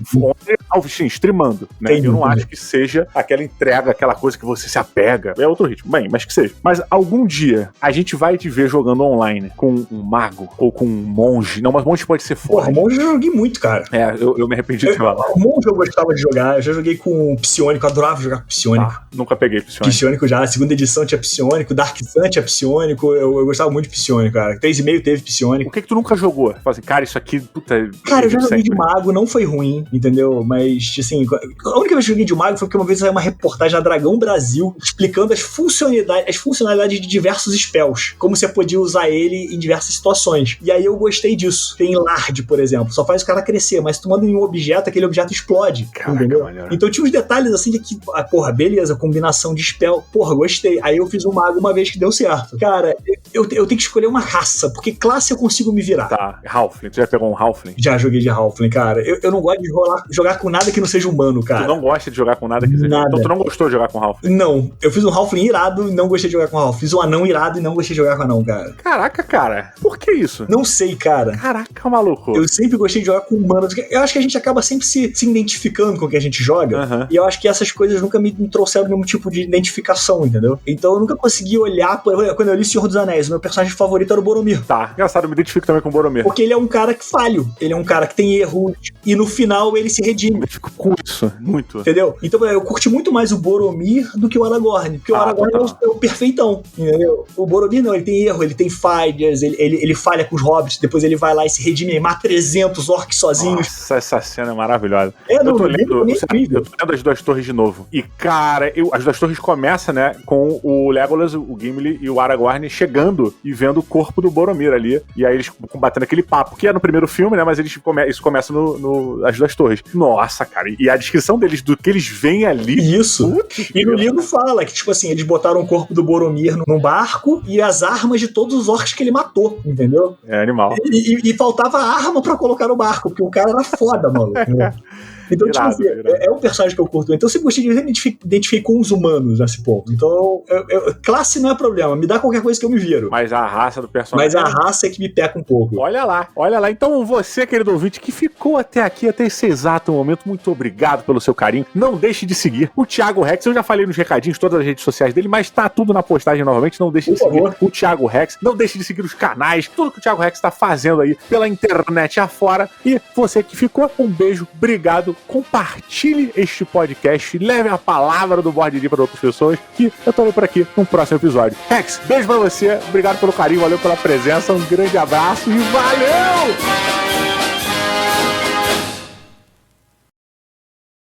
Sim, streamando, né? Entendi. Eu não acho que seja aquela entrega, aquela coisa que você se apega. É outro ritmo. Bem, mas que seja. Mas algum dia a gente vai te ver jogando online com um mago ou com um monge. Não, mas monge pode ser forte. Porra, monge eu joguei muito, cara. Eu me arrependi de falar. Monge eu gostava de jogar. Eu já joguei com Psionico, eu adorava jogar com Psionico. Nunca peguei Psionico. Psionico já, a segunda edição tinha Psionico, Dark Sun tinha Psionico. Eu gostava muito de Psionico, cara. 3,5 teve Psionico. O que tu nunca jogou? Fala assim, cara, isso aqui, puta... Cara, eu já joguei de mago, não foi ruim, entendeu? Mas, assim, a única vez que eu joguei de mago foi porque uma vez saiu uma reportagem na Dragão Brasil explicando as funcionalidades de diversos spells, como você podia usar ele em diversas situações. E aí eu gostei disso. Tem Lard, por exemplo, só faz o cara crescer, mas tu manda em um objeto, aquele objeto explode. Caraca, entendeu? Maneiro. Então tinha uns detalhes assim de que, porra, beleza, combinação de spell, porra, gostei. Aí eu fiz um mago uma vez que deu certo. Cara, eu tenho que escolher uma raça, porque classe eu consigo me virar. Tá, Halfling, tu já pegou um Halfling? Já joguei de Halfling, cara. Eu não gosto de jogar com nada que não seja humano, cara. Tu não gosta de jogar com nada que seja... Nada. Então tu não gostou de jogar com Halfling? Não, eu fiz um Halfling irado e não gostei de jogar com Halfling. Fiz um anão irado e não gostei de jogar com anão, cara. Caraca, cara. Por que isso? Não sei, cara. Caraca, maluco. Eu sempre gostei de jogar com humanos. Eu acho que a gente acaba sempre se identificando com o que a gente joga. E eu acho que essas coisas nunca me trouxeram nenhum tipo de identificação, entendeu? Então eu nunca consegui olhar... Quando eu li Senhor dos Anéis, o meu personagem favorito era o Boromir. Tá, engraçado, eu me identifico também com o Boromir. Porque ele é um cara que falho. Ele é um cara que tem erros. E no final final ele se redime. Eu fico com isso, muito. Entendeu? Então eu curti muito mais o Boromir do que o Aragorn, porque o Aragorn é o perfeitão, entendeu? O Boromir não, ele tem erro, ele tem falhas, ele falha com os hobbits, depois ele vai lá e se redime e mata 300 orcs sozinhos. Nossa, essa cena é maravilhosa. Eu tô lendo As Duas Torres de novo. E, cara, As Duas Torres começa, né, com o Legolas, o Gimli e o Aragorn chegando e vendo o corpo do Boromir ali. E aí eles combatendo aquele papo, que é no primeiro filme, né, mas isso começa no As Duas Torres. Nossa, cara, e a descrição deles, do que eles veem ali. Isso. E no livro fala que, tipo assim, eles botaram o corpo do Boromir num barco e as armas de todos os orcs que ele matou, entendeu? É animal. E faltava arma pra colocar no barco, porque o cara era foda, mano. Então, irado, tipo assim, é um personagem que eu curto. Então, eu sempre gostei de identificar com os humanos nesse ponto. Então, classe não é problema. Me dá qualquer coisa que eu me viro. Mas a raça do personagem... Mas a raça é que me peca um pouco. Olha lá. Então, você, querido ouvinte, que ficou até aqui, até esse exato momento, muito obrigado pelo seu carinho. Não deixe de seguir o Thiago Rex. Eu já falei nos recadinhos, todas as redes sociais dele, mas tá tudo na postagem novamente. Não deixe de seguir o Thiago Rex. Não deixe de seguir os canais, tudo que o Thiago Rex tá fazendo aí pela internet afora. E você que ficou, um beijo, obrigado. Compartilhe este podcast, leve a palavra do Board Game para outras pessoas, que eu tô por aqui no próximo episódio. Rex, beijo pra você, obrigado pelo carinho, valeu pela presença, um grande abraço e valeu!